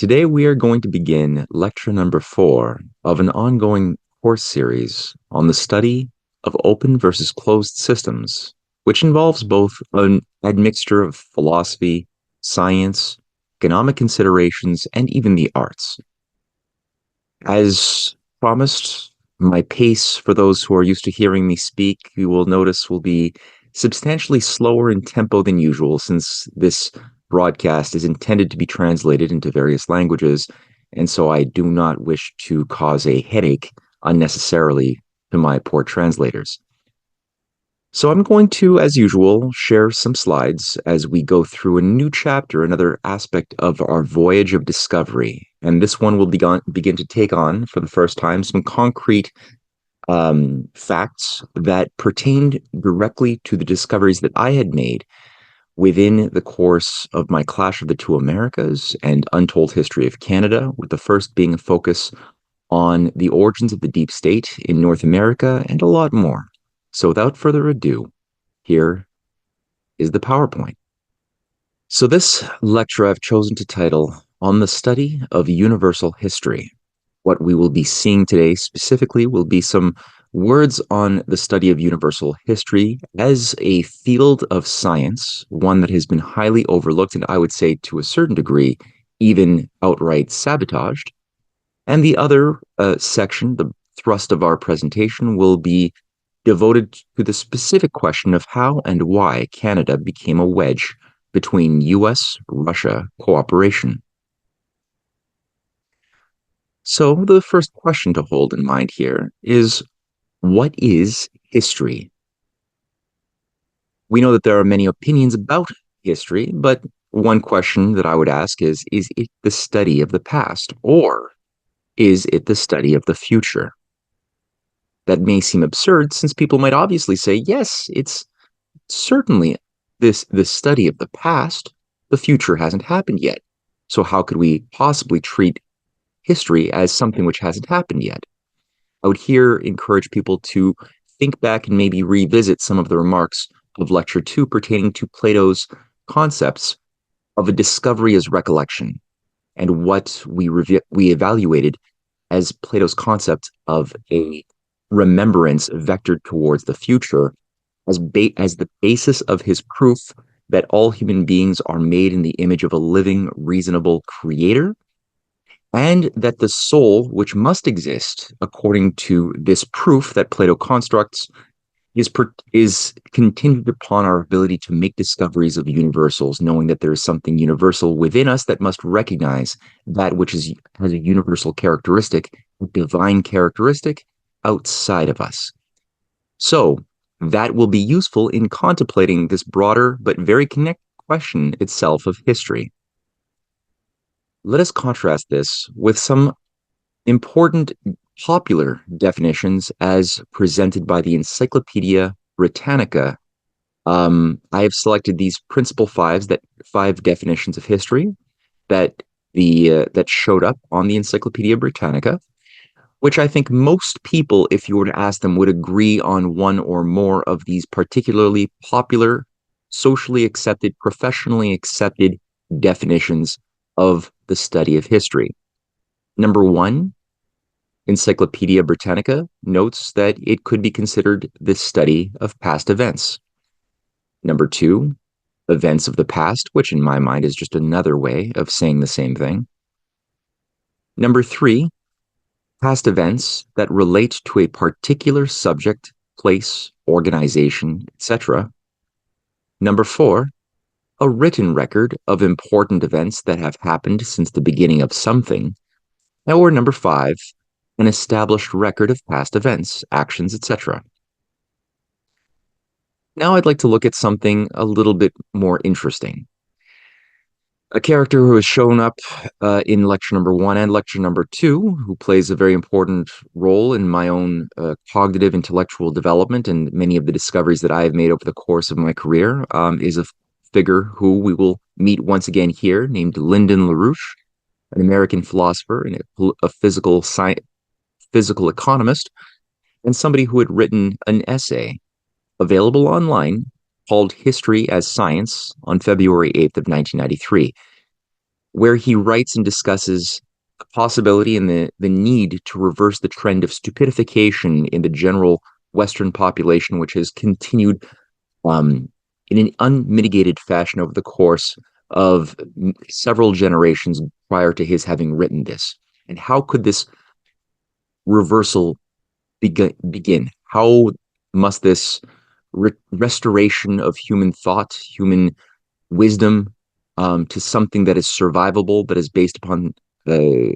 Today we are going to begin lecture number 4 of an ongoing course series on the study of open versus closed systems, which involves both an admixture of philosophy, science, economic considerations, and even the arts. As promised, my pace for those who are used to hearing me speak, you will notice, will be substantially slower in tempo than usual, since this broadcast is intended to be translated into various languages, and so I do not wish to cause a headache unnecessarily to my poor translators. So I'm going to, as usual, share some slides as we go through a new chapter, another aspect of our voyage of discovery. And this one will begin to take on, for the first time, some concrete facts that pertained directly to the discoveries that I had made within the course of my Clash of the Two Americas and Untold History of Canada, with the first being a focus on the origins of the deep state in North America and a lot more. So without further ado, here is the PowerPoint. So this lecture I've chosen to title On the Study of Universal History. What we will be seeing today specifically will be some words on the study of universal history as a field of science, one that has been highly overlooked and I would say to a certain degree, even outright sabotaged. And the other section, the thrust of our presentation, will be devoted to the specific question of how and why Canada became a wedge between US-Russia cooperation. So the first question to hold in mind here is, what is history? We know that there are many opinions about history, but one question that I would ask is it the study of the past, or is it the study of the future? That may seem absurd, since people might obviously say, yes, it's certainly the study of the past. The future hasn't happened yet. So how could we possibly treat history as something which hasn't happened yet? I would here encourage people to think back and maybe revisit some of the remarks of Lecture 2 pertaining to Plato's concepts of a discovery as recollection, and what we evaluated as Plato's concept of a remembrance vectored towards the future as the basis of his proof that all human beings are made in the image of a living, reasonable creator, and that the soul, which must exist according to this proof that Plato constructs, is contingent upon our ability to make discoveries of universals, knowing that there is something universal within us that must recognize that which has a universal characteristic, a divine characteristic, outside of us. So that will be useful in contemplating this broader but very connected question itself of history. Let us contrast this with some important popular definitions as presented by the Encyclopedia Britannica. I have selected these principal five definitions of history that showed up on the Encyclopedia Britannica, which I think most people, if you were to ask them, would agree on one or more of these particularly popular, socially accepted, professionally accepted definitions of the study of history. Number 1, Encyclopedia Britannica notes that it could be considered the study of past events. Number 2, events of the past, which in my mind is just another way of saying the same thing. Number 3, past events that relate to a particular subject, place, organization, etc. Number 4, a written record of important events that have happened since the beginning of something. Or number 5, an established record of past events, actions, etc. Now I'd like to look at something a little bit more interesting. A character who has shown up in lecture number 1 and lecture number 2, who plays a very important role in my own cognitive intellectual development and many of the discoveries that I have made over the course of my career, is a figure who we will meet once again here, named Lyndon LaRouche, an American philosopher and a physical economist, and somebody who had written an essay available online called History as Science on February 8th of 1993. where he writes and discusses the possibility and the need to reverse the trend of stupidification in the general Western population, which has continued um, in an unmitigated fashion over the course of several generations prior to his having written this. And how could this reversal begin? How must this restoration of human thought, human wisdom, to something that is survivable, that is based upon the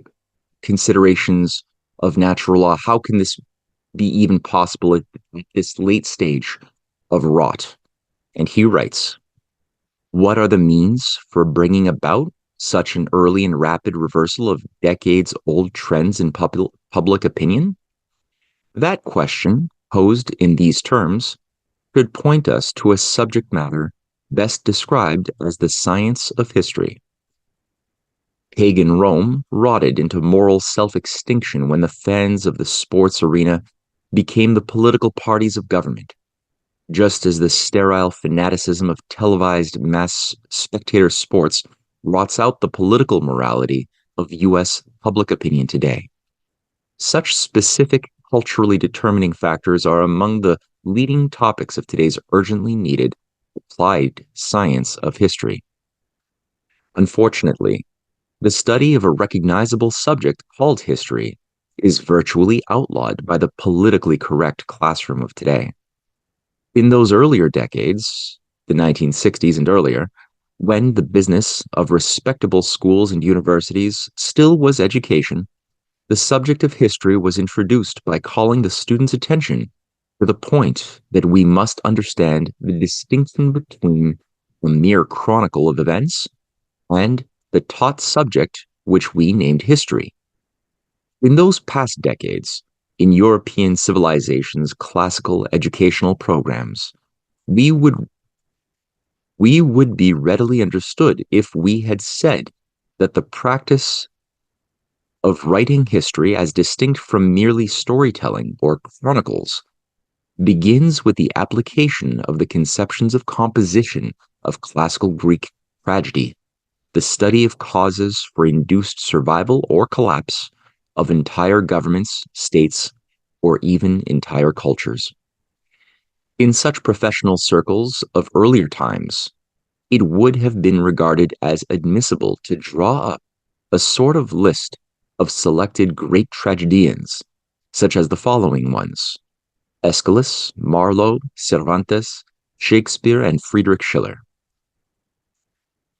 considerations of natural law, how can this be even possible at this late stage of rot? And he writes, what are the means for bringing about such an early and rapid reversal of decades old trends in public opinion? That question, posed in these terms, could point us to a subject matter best described as the science of history. Pagan Rome rotted into moral self-extinction when the fans of the sports arena became the political parties of government, just as the sterile fanaticism of televised mass spectator sports rots out the political morality of U.S. public opinion today. Such specific culturally determining factors are among the leading topics of today's urgently needed applied science of history. Unfortunately, the study of a recognizable subject called history is virtually outlawed by the politically correct classroom of today. In those earlier decades, the 1960s and earlier, when the business of respectable schools and universities still was education, the subject of history was introduced by calling the student's attention to the point that we must understand the distinction between a mere chronicle of events and the taught subject which we named history. In those past decades, in European civilization's classical educational programs, we would be readily understood if we had said that the practice of writing history as distinct from merely storytelling or chronicles begins with the application of the conceptions of composition of classical Greek tragedy, the study of causes for induced survival or collapse of entire governments, states, or even entire cultures. In such professional circles of earlier times, it would have been regarded as admissible to draw up a sort of list of selected great tragedians, such as the following ones: Aeschylus, Marlowe, Cervantes, Shakespeare, and Friedrich Schiller.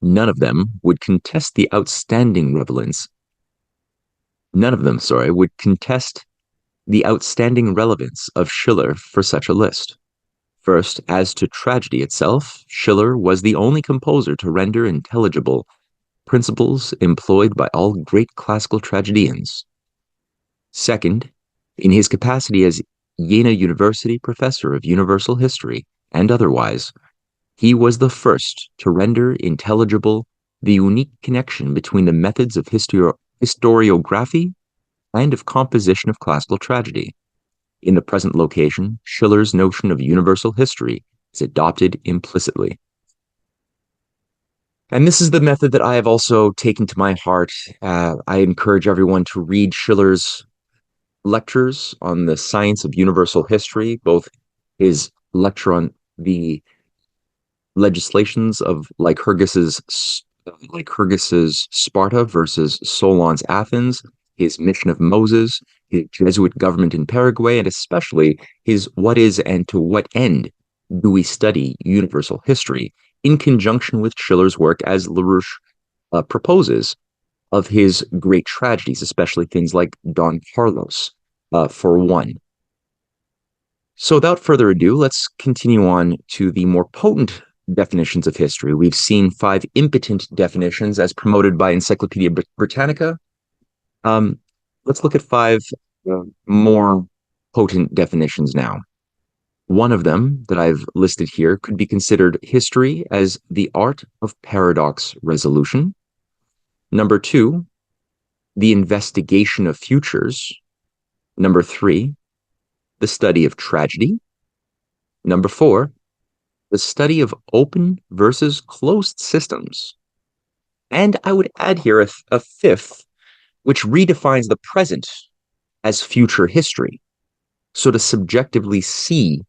None of them would contest the outstanding relevance. None of them, would contest the outstanding relevance of Schiller for such a list. First, as to tragedy itself, Schiller was the only composer to render intelligible principles employed by all great classical tragedians. Second, in his capacity as Jena University professor of universal history and otherwise, he was the first to render intelligible the unique connection between the methods of historiography and of composition of classical tragedy. In the present location, Schiller's notion of universal history is adopted implicitly. And this is the method that I have also taken to my heart. I encourage everyone to read Schiller's lectures on the science of universal history, both his lecture on the legislations of Lycurgus's Sparta versus Solon's Athens, his mission of Moses, his Jesuit government in Paraguay, and especially his What is and to what end do we study universal history, in conjunction with Schiller's work, as LaRouche proposes, of his great tragedies, especially things like Don Carlos, for one. So without further ado, let's continue on to the more potent definitions of history. We've seen 5 impotent definitions as promoted by Encyclopedia Britannica. Let's look at 5 more potent definitions now. One of them that I've listed here could be considered history as the art of paradox resolution. Number 2, the investigation of futures. Number 3, the study of tragedy. Number 4, the study of open versus closed systems. And I would add here a fifth, which redefines the present as future history. So to subjectively see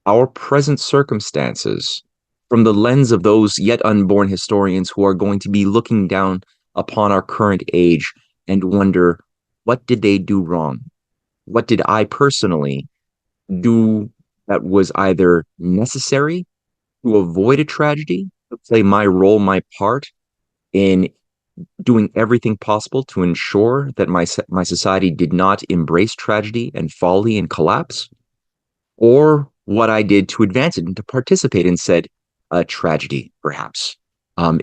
our present circumstances from the lens of those yet unborn historians who are going to be looking down upon our current age and wonder, what did they do wrong? What did I personally do that was either necessary to avoid a tragedy, to play my role, my part in doing everything possible to ensure that my society did not embrace tragedy and folly and collapse, or what I did to advance it and to participate in said tragedy, perhaps.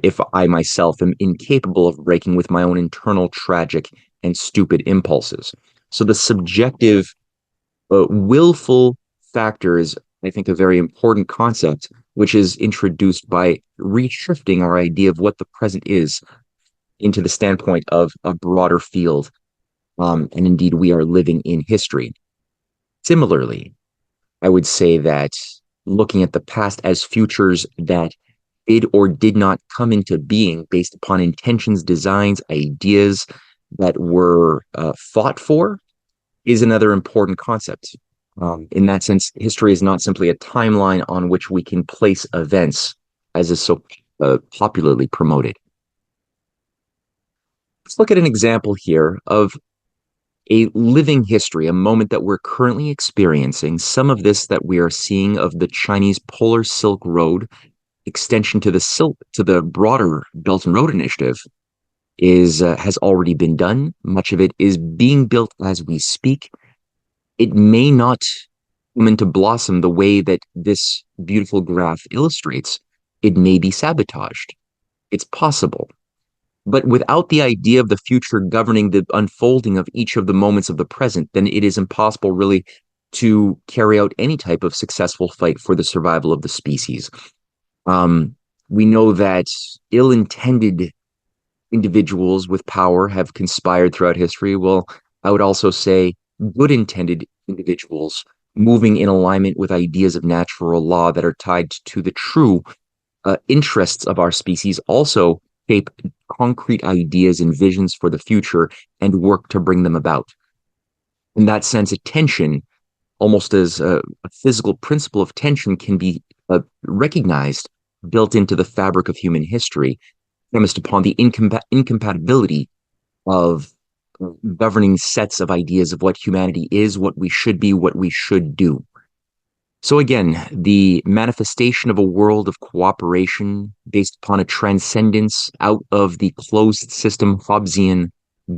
If I myself am incapable of breaking with my own internal tragic and stupid impulses. So the subjective, willful factor is, I think, a very important concept, which is introduced by reshifting our idea of what the present is into the standpoint of a broader field. And indeed, we are living in history. Similarly, I would say that looking at the past as futures that did or did not come into being based upon intentions, designs, ideas that were fought for is another important concept. In that sense, history is not simply a timeline on which we can place events, as is so popularly promoted. Let's look at an example here of a living history, a moment that we're currently experiencing. Some of this that we are seeing of the Chinese Polar Silk Road extension to the broader Belt and Road Initiative is has already been done. Much of it is being built as we speak. It may not come into blossom the way that this beautiful graph illustrates. It may be sabotaged. It's possible. But without the idea of the future governing the unfolding of each of the moments of the present, then it is impossible really to carry out any type of successful fight for the survival of the species. We know that ill-intended individuals with power have conspired throughout history. Well, I would also say good-intended individuals moving in alignment with ideas of natural law that are tied to the true interests of our species also shape concrete ideas and visions for the future and work to bring them about. In that sense, attention, almost as a physical principle of tension, can be recognized, built into the fabric of human history, premised upon the incompatibility of governing sets of ideas of what humanity is, what we should be, what we should do. So again, the manifestation of a world of cooperation based upon a transcendence out of the closed system Hobbesian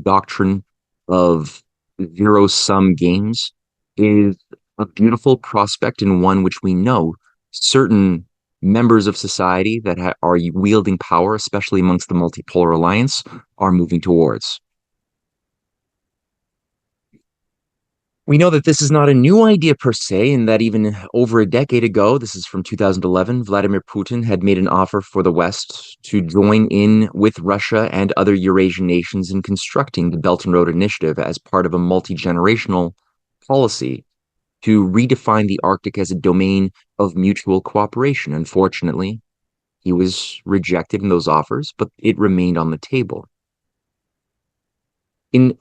doctrine of zero-sum games is a beautiful prospect, and one which we know certain members of society that are wielding power, especially amongst the multipolar alliance, are moving towards. We know that this is not a new idea per se, and that even over a decade ago, this is from 2011, Vladimir Putin had made an offer for the West to join in with Russia and other Eurasian nations in constructing the Belt and Road Initiative as part of a multi-generational policy to redefine the Arctic as a domain of mutual cooperation. Unfortunately, he was rejected in those offers, but it remained on the table. In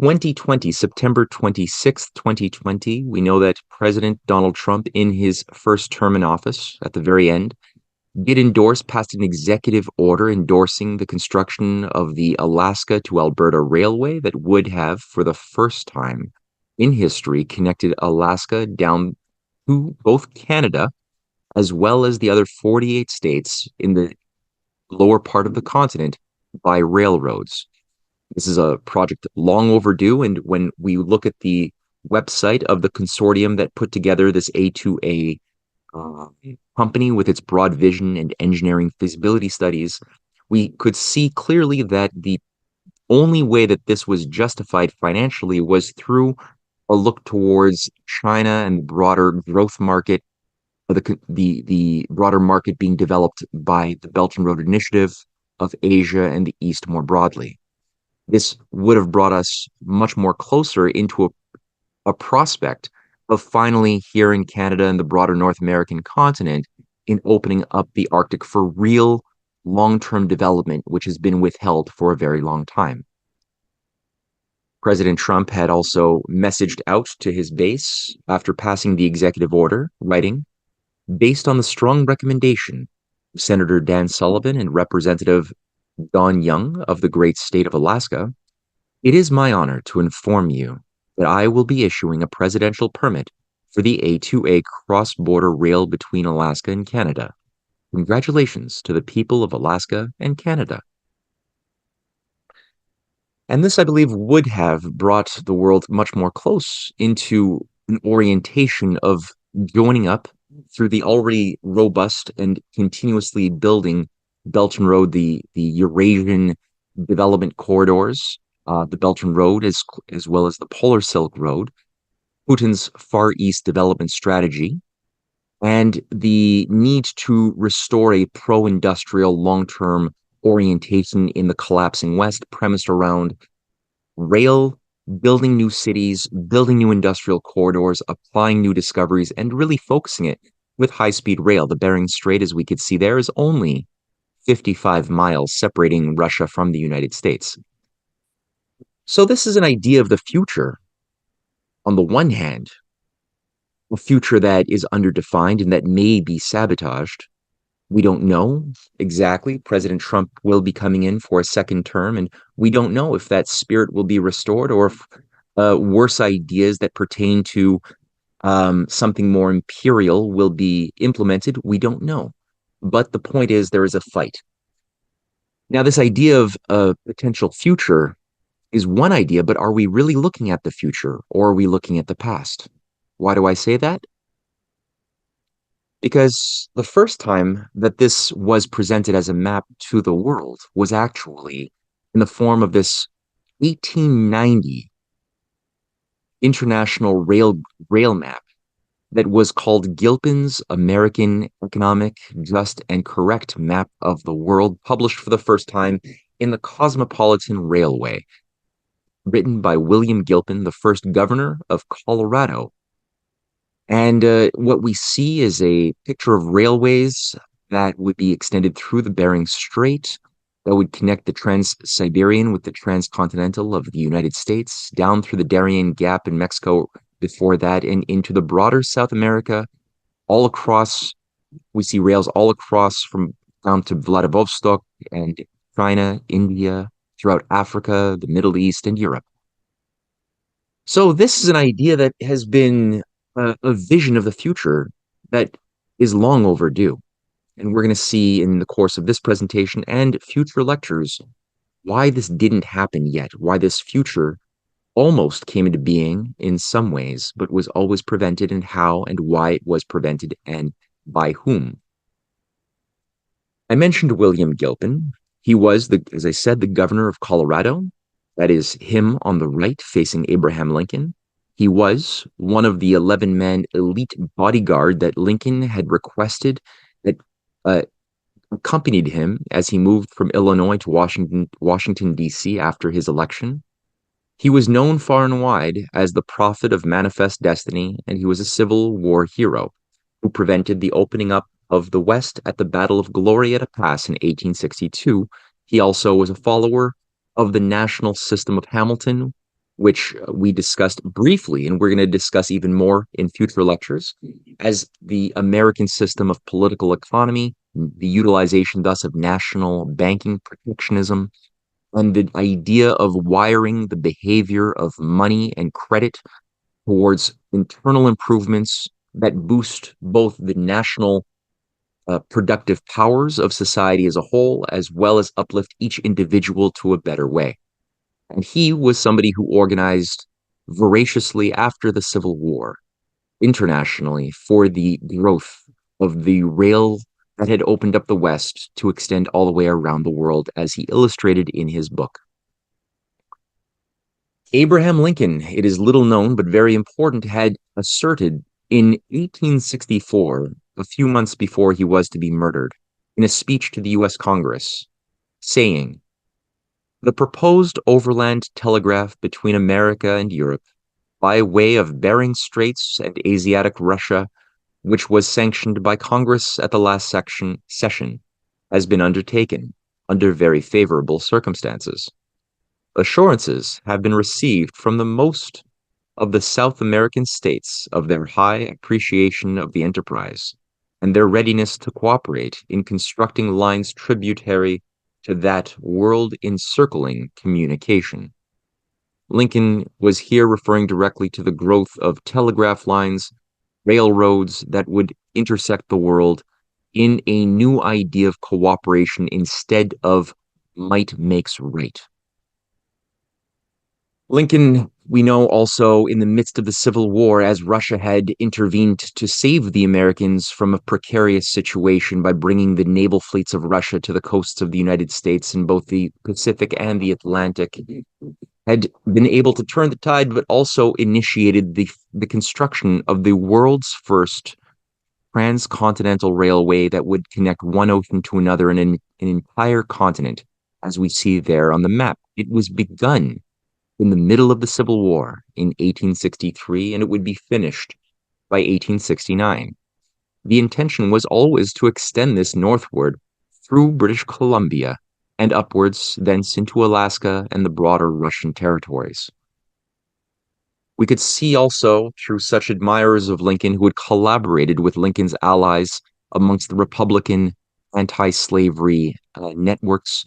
2020, September 26th, 2020, we know that President Donald Trump, in his first term in office, at the very end, did endorse, passed an executive order endorsing the construction of the Alaska to Alberta Railway that would have, for the first time in history, connected Alaska down to both Canada as well as the other 48 states in the lower part of the continent by railroads. This is a project long overdue, and when we look at the website of the consortium that put together this A2A company with its broad vision and engineering feasibility studies, we could see clearly that the only way that this was justified financially was through a look towards China and the broader growth market, the broader market being developed by the Belt and Road Initiative of Asia and the East more broadly. This would have brought us much more closer into a prospect of finally here in Canada and the broader North American continent in opening up the Arctic for real long-term development which has been withheld for a very long time. President Trump had also messaged out to his base after passing the executive order, writing, based on the strong recommendation of Senator Dan Sullivan and Representative Don Young of the great state of Alaska, it is my honor to inform you that I will be issuing a presidential permit for the A2A cross-border rail between Alaska and Canada. Congratulations to the people of Alaska and Canada. And this, I believe, would have brought the world much more close into an orientation of joining up through the already robust and continuously building Belt and Road, the Eurasian development corridors, the Belt and Road, as well as the Polar Silk Road, Putin's Far East development strategy, and the need to restore a pro-industrial long-term orientation in the collapsing West, premised around rail, building new cities, building new industrial corridors, applying new discoveries, and really focusing it with high-speed rail. The Bering Strait, as we could see there, is only 55 miles separating Russia from the United States. So this is an idea of the future. On the one hand, a future that is underdefined and that may be sabotaged. We don't know exactly. President Trump will be coming in for a second term, and we don't know if that spirit will be restored or if worse ideas that pertain to something more imperial will be implemented. We don't know. But the point is, there is a fight. Now, this idea of a potential future is one idea, but are we really looking at the future or are we looking at the past? Why do I say that? Because the first time that this was presented as a map to the world was actually in the form of this 1890 international rail map that was called Gilpin's American Economic, Just, and Correct Map of the World, published for the first time in the Cosmopolitan Railway, written by William Gilpin, the first governor of Colorado. And what we see is a picture of railways that would be extended through the Bering Strait, that would connect the Trans-Siberian with the Transcontinental of the United States, down through the Darien Gap in Mexico before that, and into the broader South America, all across. We see rails all across from down to Vladivostok and China, India, throughout Africa, the Middle East, and Europe. So this is an idea that has been a vision of the future that is long overdue. And we're going to see in the course of this presentation and future lectures why this didn't happen yet, why this future almost came into being in some ways, but was always prevented, and how and why it was prevented and by whom. I mentioned William Gilpin. He was, as I said, the governor of Colorado. That is him on the right facing Abraham Lincoln. He was one of the 11-man elite bodyguard that Lincoln had requested that accompanied him as he moved from Illinois to Washington, D.C. after his election. He was known far and wide as the prophet of manifest destiny, and he was a Civil War hero who prevented the opening up of the West at the Battle of Glorieta Pass in 1862. He also was a follower of the national system of Hamilton, which we discussed briefly, and we're going to discuss even more in future lectures, as the American system of political economy, the utilization thus of national banking protectionism, and the idea of wiring the behavior of money and credit towards internal improvements that boost both the national productive powers of society as a whole, as well as uplift each individual to a better way. And he was somebody who organized voraciously after the Civil War internationally for the growth of the rail that had opened up the West to extend all the way around the world, as he illustrated in his book. Abraham Lincoln, it is little known but very important, had asserted in 1864, a few months before he was to be murdered, in a speech to the U.S. Congress, saying, "The proposed overland telegraph between America and Europe, by way of Bering Straits and Asiatic Russia, which was sanctioned by Congress at the last session, has been undertaken under very favorable circumstances. Assurances have been received from the most of the South American states of their high appreciation of the enterprise and their readiness to cooperate in constructing lines tributary to that world-encircling communication. Lincoln was here referring directly to the growth of telegraph lines, railroads that would intersect the world in a new idea of cooperation instead of might makes right. Lincoln, we know also in the midst of the Civil War, as Russia had intervened to save the Americans from a precarious situation by bringing the naval fleets of Russia to the coasts of the United States in both the Pacific and the Atlantic, had been able to turn the tide, but also initiated the construction of the world's first transcontinental railway that would connect one ocean to another in an entire continent, as we see there on the map. It was begun in the middle of the Civil War in 1863, and it would be finished by 1869. The intention was always to extend this northward through British Columbia and upwards thence into Alaska and the broader Russian territories. We could see also through such admirers of Lincoln who had collaborated with Lincoln's allies amongst the Republican anti-slavery networks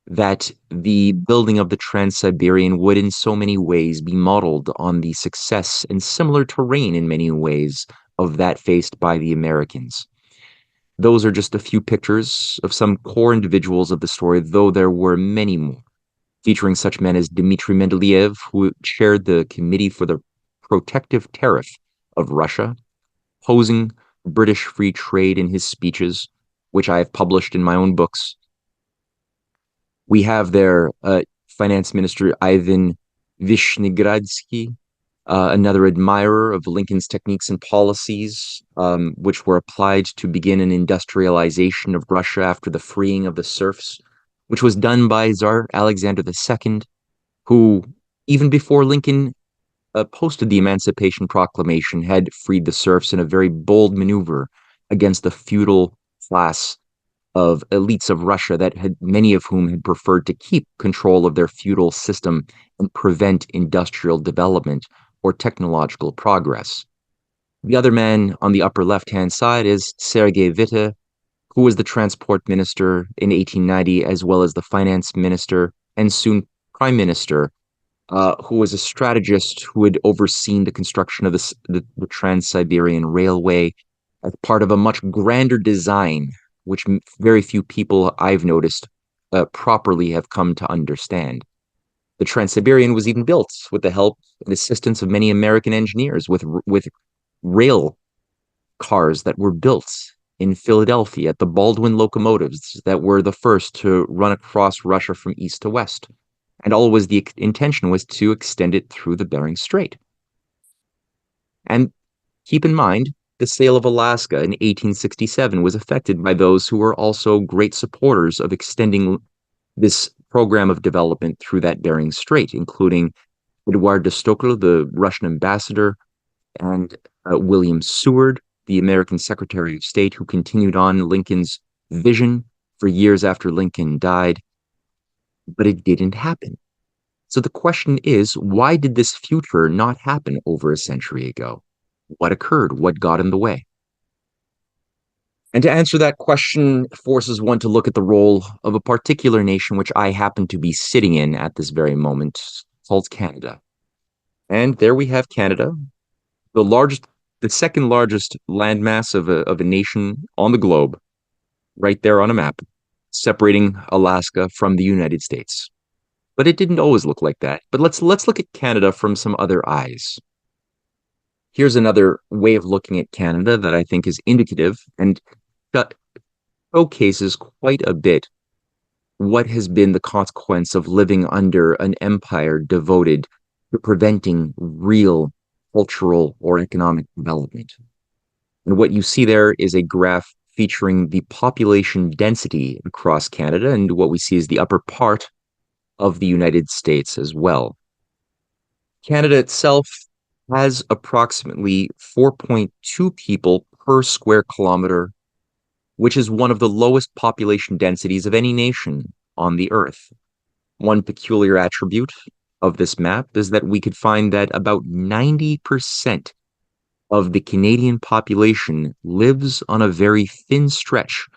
that the building of the Trans-Siberian would in so many ways be modeled on the success and similar terrain in many ways of that faced by the Americans. Those are just a few pictures of some core individuals of the story, though there were many more, featuring such men as Dmitry Mendeleev, who chaired the Committee for the Protective Tariff of Russia, opposing British free trade in his speeches, which I have published in my own books. We have there Finance Minister Ivan Vishnegradsky, another admirer of Lincoln's techniques and policies, which were applied to begin an industrialization of Russia after the freeing of the serfs, which was done by Tsar Alexander II, who, even before Lincoln posted the Emancipation Proclamation, had freed the serfs in a very bold maneuver against the feudal class of elites of Russia that had many of whom had preferred to keep control of their feudal system and prevent industrial development or technological progress. The other man on the upper left-hand side is Sergei Witte, who was the transport minister in 1890, as well as the finance minister and soon prime minister, who was a strategist who had overseen the construction of the Trans-Siberian Railway as part of a much grander design, which very few people I've noticed properly have come to understand. The Trans-Siberian was even built with the help and assistance of many American engineers with rail cars that were built in Philadelphia at the Baldwin locomotives that were the first to run across Russia from east to west. And always the intention was to extend it through the Bering Strait. And keep in mind, the sale of Alaska in 1867 was affected by those who were also great supporters of extending this program of development through that Bering Strait, including Edouard de Stockel, the Russian ambassador, and William Seward, the American Secretary of State, who continued on Lincoln's vision for years after Lincoln died. But it didn't happen. So the question is, why did this future not happen over a century ago? What occurred? What got in the way? And to answer that question forces one to look at the role of a particular nation which I happen to be sitting in at this very moment, called Canada. And there we have Canada, the second largest landmass of a nation on the globe, right there on a map, separating Alaska from the United States. But it didn't always look like that. But let's look at Canada from some other eyes. Here's another way of looking at Canada that I think is indicative and showcases quite a bit what has been the consequence of living under an empire devoted to preventing real cultural or economic development. And what you see there is a graph featuring the population density across Canada, and what we see is the upper part of the United States as well. Canada itself has approximately 4.2 people per square kilometer which is one of the lowest population densities of any nation on the Earth. One peculiar attribute of this map is that we could find that about 90% of the Canadian population lives on a very thin stretch,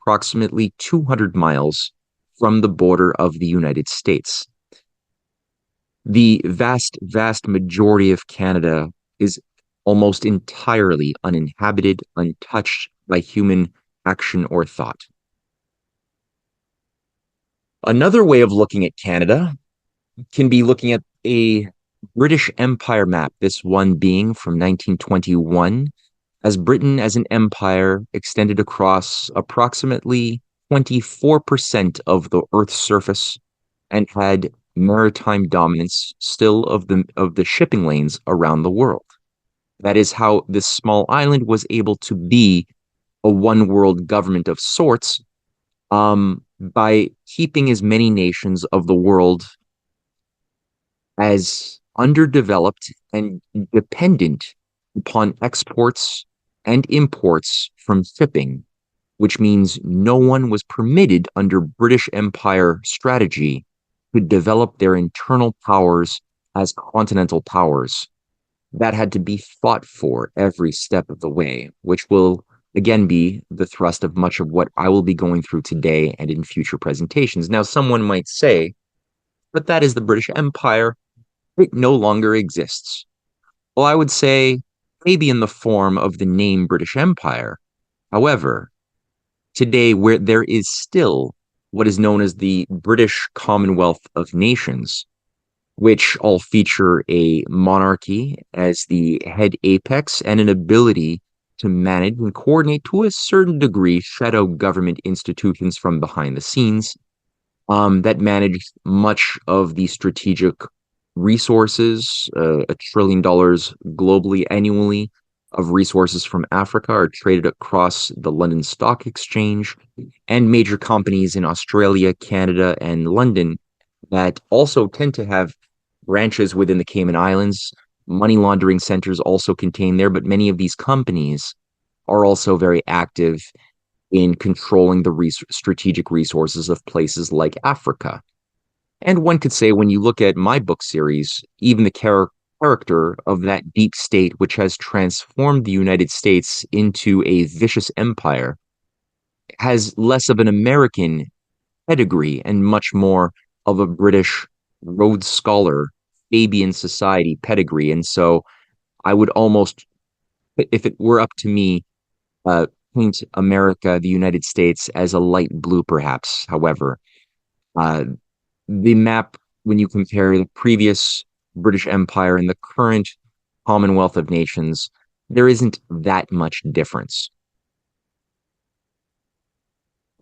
approximately 200 miles from the border of the United States. The vast majority of Canada is almost entirely uninhabited, untouched by human action or thought. Another way of looking at Canada can be looking at a British Empire map, this one being from 1921, as Britain as an empire extended across approximately 24% of the Earth's surface and had maritime dominance still of the shipping lanes around the world. That is how this small island was able to be a one world government of sorts, by keeping as many nations of the world as underdeveloped and dependent upon exports and imports from shipping, which means no one was permitted under British Empire strategy to develop their internal powers as continental powers. That had to be fought for every step of the way, which will again be the thrust of much of what I will be going through today and in future presentations. Now, someone might say, but that is the British Empire. It no longer exists. Well, I would say maybe in the form of the name British Empire. However, today, where there is still what is known as the British Commonwealth of Nations, which all feature a monarchy as the head apex and an ability to manage and coordinate to a certain degree shadow government institutions from behind the scenes, that manage much of the strategic resources. $1 trillion globally annually of resources from Africa are traded across the London Stock Exchange, and major companies in Australia, Canada, and London that also tend to have branches within the Cayman Islands. Money laundering centers also contained there, but many of these companies are also very active in controlling the strategic resources of places like Africa. And one could say, when you look at my book series, even the character of that deep state which has transformed the United States into a vicious empire has less of an American pedigree and much more of a British Rhodes Scholar, Fabian Society pedigree. And so I would almost, if it were up to me, paint America, the United States, as a light blue, perhaps. However, uh, the map, when you compare the previous British Empire and the current Commonwealth of Nations, there isn't that much difference.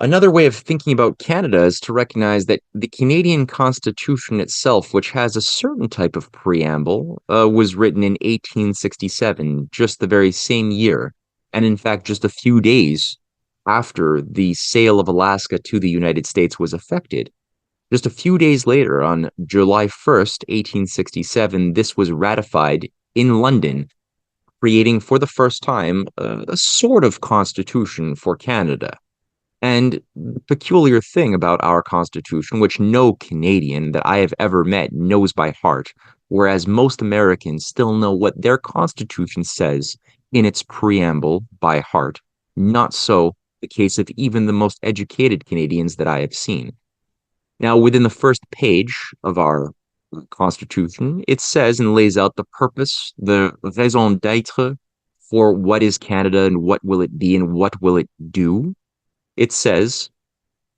Another way of thinking about Canada is to recognize that the Canadian Constitution itself, which has a certain type of preamble, was written in 1867, just the very same year, and in fact, just a few days after the sale of Alaska to the United States was effected. Just a few days later, on July 1st, 1867, this was ratified in London, creating for the first time a sort of constitution for Canada. And the peculiar thing about our Constitution, which no Canadian that I have ever met knows by heart, whereas most Americans still know what their Constitution says in its preamble by heart, not so the case of even the most educated Canadians that I have seen. Now, within the first page of our Constitution, it says and lays out the purpose, the raison d'être for what is Canada and what will it be and what will it do. It says,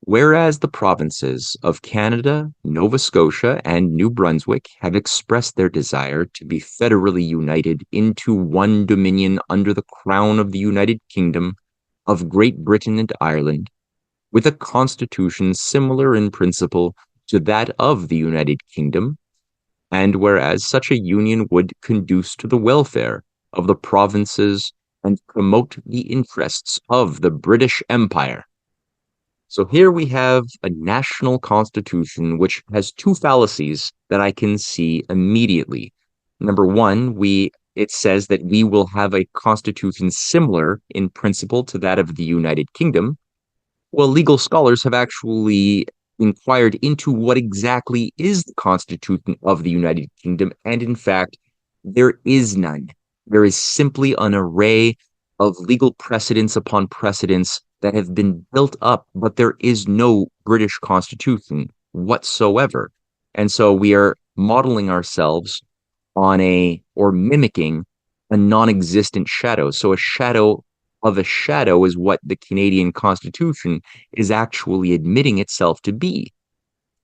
whereas the provinces of Canada, Nova Scotia, and New Brunswick have expressed their desire to be federally united into one dominion under the crown of the United Kingdom of Great Britain and Ireland, with a constitution similar in principle to that of the United Kingdom, and whereas such a union would conduce to the welfare of the provinces and promote the interests of the British Empire. So here we have a national constitution which has two fallacies that I can see immediately. Number one, we it says that we will have a constitution similar in principle to that of the United Kingdom. Well, legal scholars have actually inquired into what exactly is the Constitution of the United Kingdom, and in fact, there is none. There is simply an array of legal precedents upon precedents that have been built up, but there is no British Constitution whatsoever. And so we are modeling ourselves on or mimicking a non-existent shadow. So a shadow of a shadow is what the Canadian Constitution is actually admitting itself to be.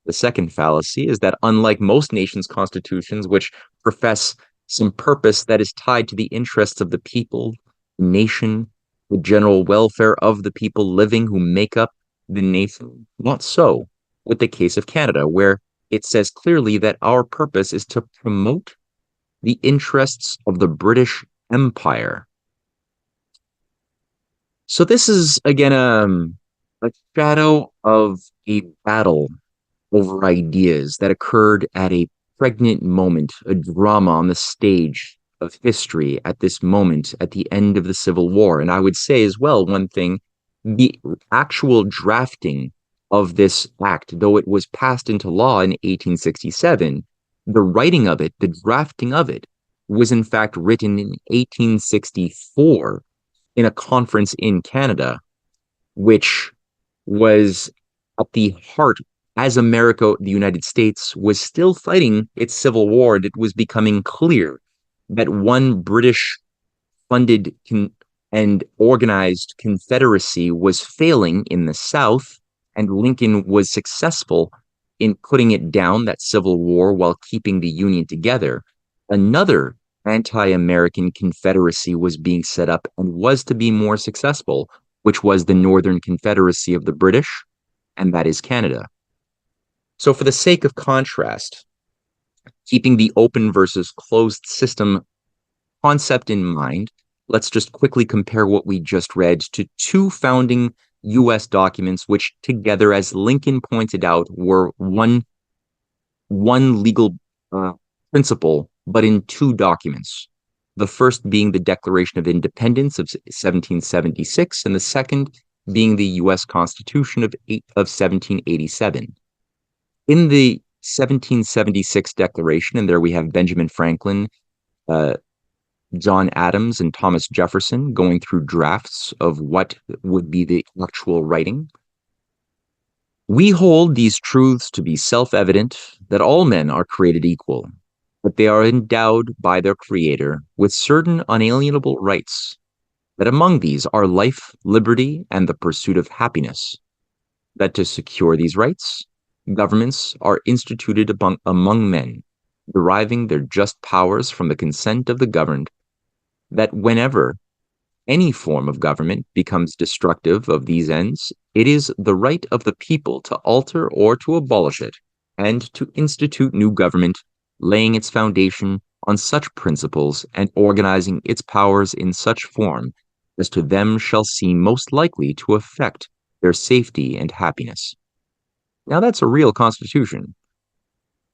The second fallacy is that unlike most nations' constitutions, which profess some purpose that is tied to the interests of the people, the nation, the general welfare of the people living who make up the nation, not so with the case of Canada, where it says clearly that our purpose is to promote the interests of the British Empire. So this is again a shadow of a battle over ideas that occurred at a pregnant moment, a drama on the stage of history at this moment at the end of the Civil War. And I would say as well, one thing, the actual drafting of this act, though it was passed into law in 1867, the writing of it, the drafting of it, was in fact written in 1864 in a conference in Canada, which was at the heart as America, the United States, was still fighting its civil war. And it was becoming clear that one British funded and organized confederacy was failing in the South, and Lincoln was successful in putting it down, that civil war, while keeping the Union together. Another anti-American confederacy was being set up and was to be more successful, which was the Northern Confederacy of the British, and that is Canada. So for the sake of contrast, keeping the open versus closed system concept in mind, let's just quickly compare what we just read to two founding US documents, which together, as Lincoln pointed out, were one legal principle, but in two documents. The first being the Declaration of Independence of 1776, and the second being the US Constitution of 1787. In the 1776 Declaration, and there we have Benjamin Franklin, John Adams, and Thomas Jefferson going through drafts of what would be the actual writing. We hold these truths to be self-evident, that all men are created equal, but they are endowed by their Creator with certain unalienable rights, that among these are life, liberty, and the pursuit of happiness, that to secure these rights, governments are instituted among men, deriving their just powers from the consent of the governed, that whenever any form of government becomes destructive of these ends, it is the right of the people to alter or to abolish it, and to institute new government, laying its foundation on such principles and organizing its powers in such form as to them shall seem most likely to affect their safety and happiness. Now that's a real constitution.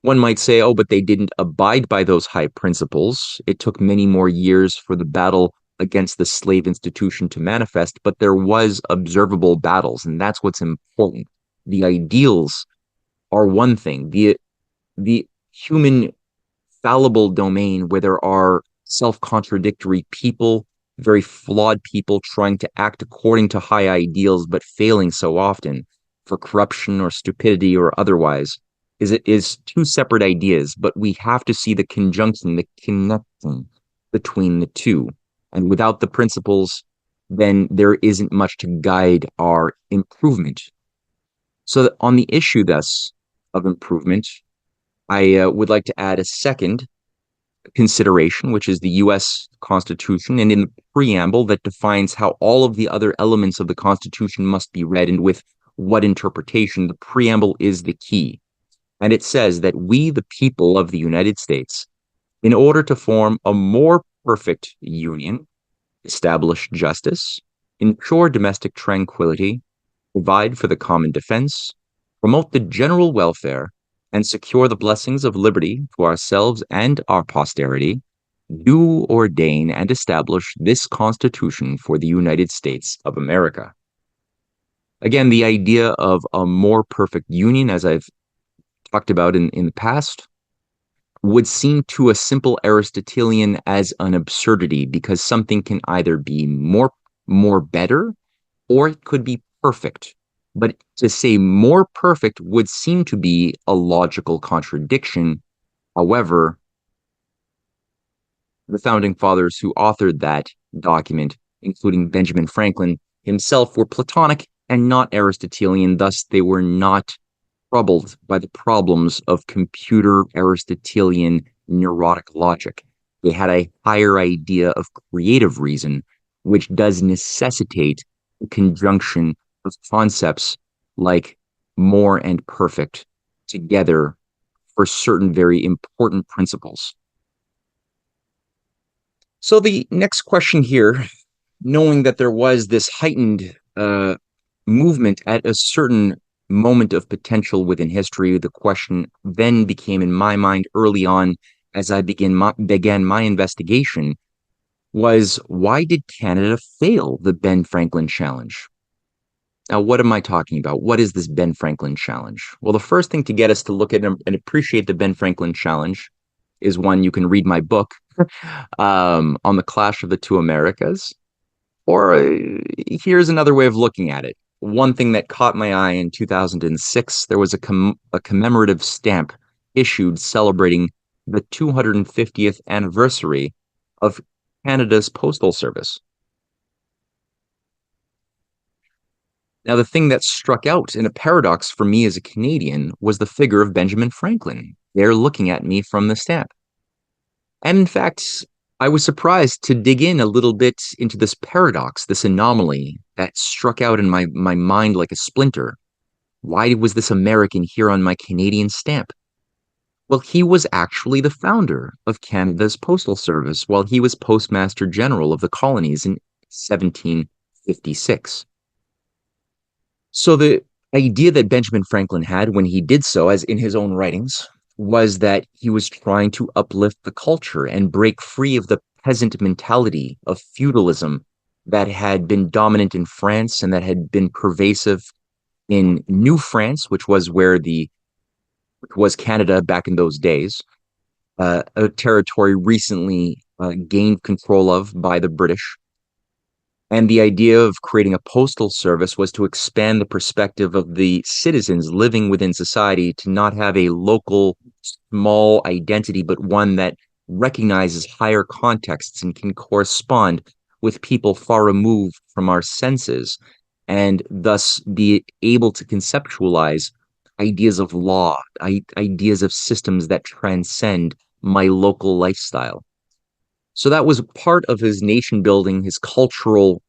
One might say, oh, but they didn't abide by those high principles. It took many more years for the battle against the slave institution to manifest, but there was observable battles, and that's what's important. The ideals are one thing. The human fallible domain where there are self-contradictory people, very flawed people trying to act according to high ideals, but failing so often for corruption or stupidity or otherwise, is two separate ideas, but we have to see the conjunction, the connection between the two. And without the principles, then there isn't much to guide our improvement. So on the issue, thus, of improvement, I would like to add a second consideration, which is the US Constitution, and in the preamble that defines how all of the other elements of the Constitution must be read and with what interpretation. The preamble is the key. And it says that we, the people of the United States, in order to form a more perfect union, establish justice, ensure domestic tranquility, provide for the common defense, promote the general welfare, and secure the blessings of liberty to ourselves and our posterity, do ordain and establish this Constitution for the United States of America. Again, the idea of a more perfect union, as I've talked about in the past, would seem to a simple Aristotelian as an absurdity because something can either be more better or it could be perfect. But to say more perfect would seem to be a logical contradiction. However, the founding fathers who authored that document, including Benjamin Franklin himself, were Platonic and not Aristotelian. Thus, they were not troubled by the problems of computer Aristotelian neurotic logic. They had a higher idea of creative reason, which does necessitate the conjunction of concepts like more and perfect together for certain very important principles. So the next question here, knowing that there was this heightened movement at a certain moment of potential within history, the question then became in my mind early on as I began my investigation was, why did Canada fail the Ben Franklin Challenge? Now, what am I talking about? What is this Ben Franklin Challenge? Well, the first thing to get us to look at and appreciate the Ben Franklin Challenge is one, you can read my book on the clash of the two Americas. Or here's another way of looking at it. One thing that caught my eye in 2006, there was a commemorative stamp issued celebrating the 250th anniversary of Canada's postal service. Now, the thing that struck out in a paradox for me as a Canadian was the figure of Benjamin Franklin. They're looking at me from the stamp. And in fact, I was surprised to dig in a little bit into this paradox, this anomaly that struck out in my mind like a splinter. Why was this American here on my Canadian stamp? Well, he was actually the founder of Canada's postal service while he was Postmaster General of the colonies in 1756. So the idea that Benjamin Franklin had when he did so, as in his own writings, was that he was trying to uplift the culture and break free of the peasant mentality of feudalism that had been dominant in France and that had been pervasive in New France, which was Canada back in those days, a territory recently gained control of by the British. And the idea of creating a postal service was to expand the perspective of the citizens living within society to not have a local, small identity, but one that recognizes higher contexts and can correspond with people far removed from our senses, and thus be able to conceptualize ideas of law, ideas of systems that transcend my local lifestyle. So that was part of his nation building, his cultural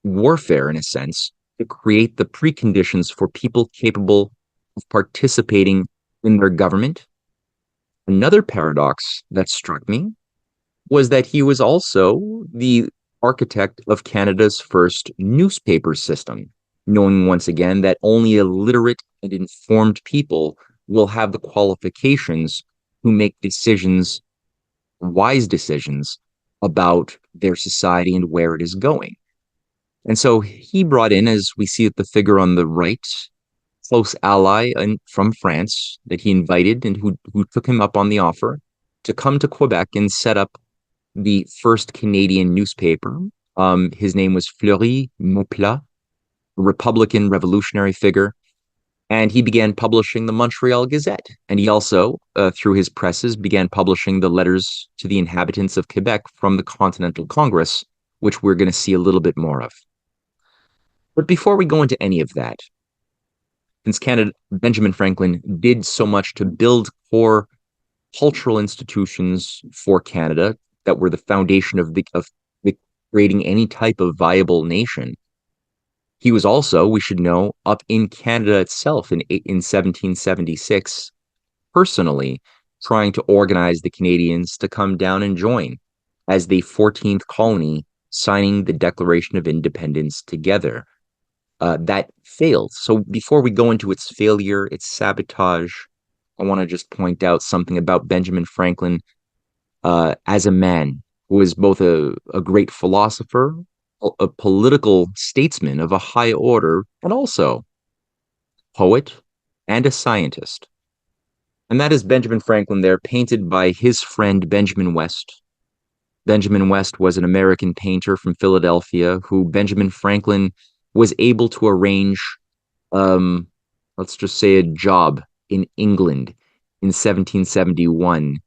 warfare, in a sense, to create the preconditions for people capable of participating in their government. Another paradox that struck me was that he was also the architect of Canada's first newspaper system, knowing once again that only illiterate and informed people will have the qualifications to make decisions, wise decisions, about their society and where it is going. And so he brought in, as we see at the figure on the right, close ally from France that he invited and who took him up on the offer to come to Quebec and set up the first Canadian newspaper. His name was Fleury Maupelat, a Republican revolutionary figure. And he began publishing the Montreal Gazette. And he also, through his presses, began publishing the letters to the inhabitants of Quebec from the Continental Congress, which we're going to see a little bit more of. But before we go into any of that, since Benjamin Franklin did so much to build core cultural institutions for Canada that were the foundation of creating any type of viable nation, he was also, we should know, up in Canada itself in 1776, personally trying to organize the Canadians to come down and join as the 14th colony, signing the Declaration of Independence together. That failed. So before we go into its failure, its sabotage, I want to just point out something about Benjamin Franklin. as a man who was both a great philosopher, a political statesman of a high order, and also poet and a scientist. And that is Benjamin Franklin there, painted by his friend Benjamin West. Benjamin West was an American painter from Philadelphia who Benjamin Franklin was able to arrange, um, let's just say, a job in England in 1771.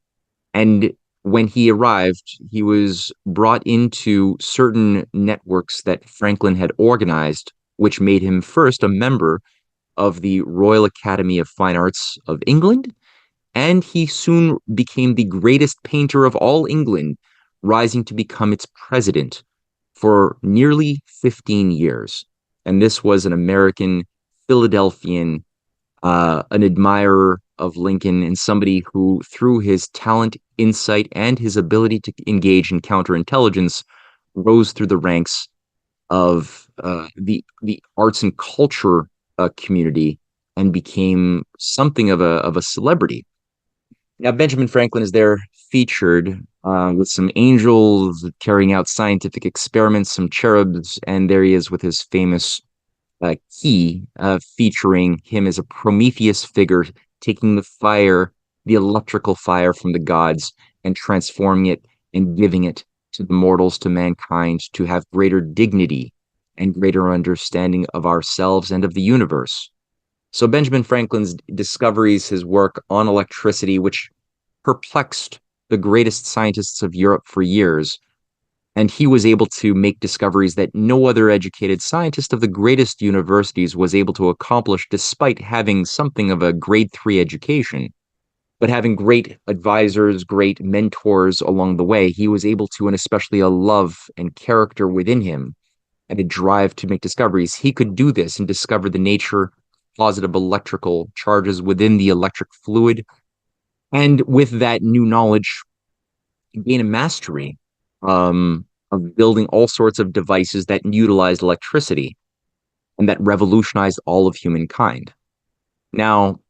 And when he arrived, he was brought into certain networks that Franklin had organized, which made him first a member of the Royal Academy of Fine Arts of England, and he soon became the greatest painter of all England, rising to become its president for nearly 15 years. And this was an American Philadelphian, an admirer of Lincoln, and somebody who, through his talent, insight, and his ability to engage in counterintelligence, rose through the ranks of the arts and culture community and became something of a celebrity. Now, Benjamin Franklin is there featured with some angels carrying out scientific experiments, some cherubs, and there he is with his famous key featuring him as a Prometheus figure, taking the fire, the electrical fire from the gods, and transforming it and giving it to the mortals, to mankind, to have greater dignity and greater understanding of ourselves and of the universe. So Benjamin Franklin's discoveries, his work on electricity, which perplexed the greatest scientists of Europe for years, and he was able to make discoveries that no other educated scientist of the greatest universities was able to accomplish, despite having something of a grade 3 education. But having great advisors, great mentors along the way, he was able to, and especially a love and character within him and a drive to make discoveries, he could do this and discover the nature positive electrical charges within the electric fluid. And with that new knowledge, gain a mastery of building all sorts of devices that utilized electricity and that revolutionized all of humankind. Now,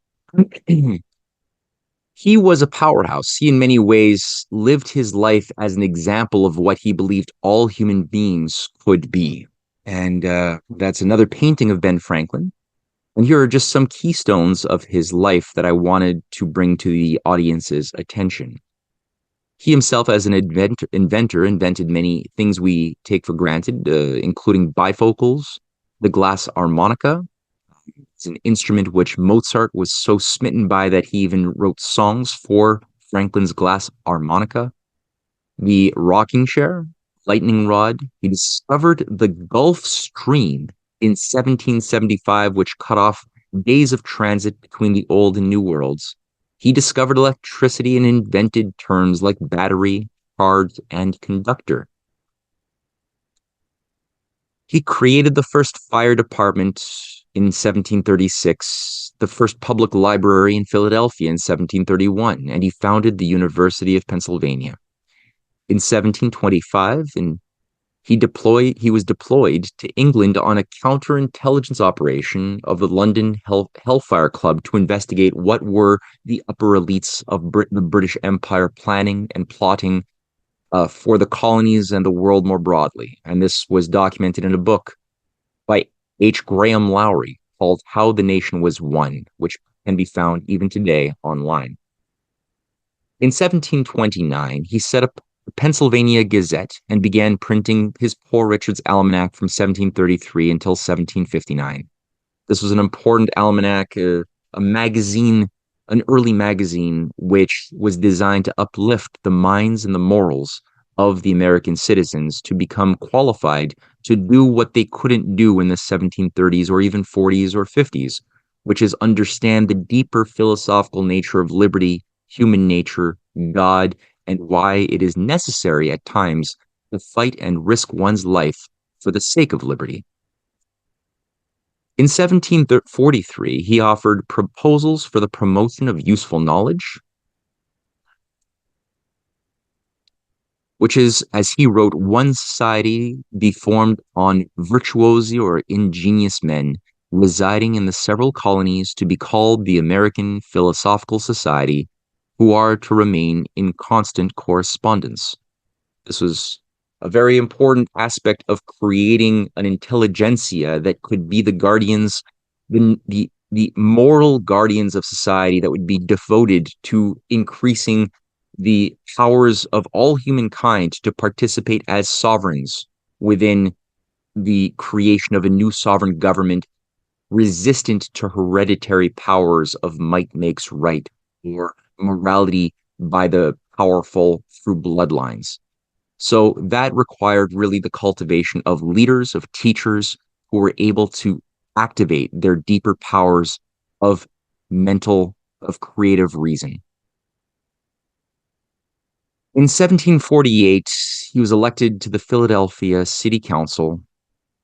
he was a powerhouse. He, in many ways, lived his life as an example of what he believed all human beings could be. And that's another painting of Ben Franklin. And here are just some keystones of his life that I wanted to bring to the audience's attention. He himself, as an inventor, invented many things we take for granted, including bifocals, the glass harmonica. It's an instrument which Mozart was so smitten by that he even wrote songs for Franklin's glass harmonica. The rocking chair, lightning rod. He discovered the Gulf Stream in 1775, which cut off days of transit between the old and new worlds. He discovered electricity and invented terms like battery, charge, and conductor. He created the first fire department in 1736, the first public library in Philadelphia in 1731, and he founded the University of Pennsylvania. In 1725, he was deployed to England on a counterintelligence operation of the London Hellfire Club to investigate what were the upper elites of the British Empire planning and plotting for the colonies and the world more broadly. And this was documented in a book by H. Graham Lowry called How the Nation Was Won, which can be found even today online. In 1729, he set up the Pennsylvania Gazette and began printing his Poor Richard's Almanac from 1733 until 1759. This was an important almanac, a magazine, an early magazine, which was designed to uplift the minds and the morals of the American citizens to become qualified to do what they couldn't do in the 1730s or even 40s or 50s, which is understand the deeper philosophical nature of liberty, human nature, God, and why it is necessary at times to fight and risk one's life for the sake of liberty. In 1743, he offered proposals for the promotion of useful knowledge, which is, as he wrote, one society be formed on virtuosi or ingenious men residing in the several colonies to be called the American Philosophical Society, who are to remain in constant correspondence. This was a very important aspect of creating an intelligentsia that could be the guardians, the moral guardians of society that would be devoted to increasing the powers of all humankind to participate as sovereigns within the creation of a new sovereign government resistant to hereditary powers of might makes right or morality by the powerful through bloodlines. So that required really the cultivation of leaders, of teachers who were able to activate their deeper powers of mental, of creative reason. In 1748, he was elected to the Philadelphia City Council.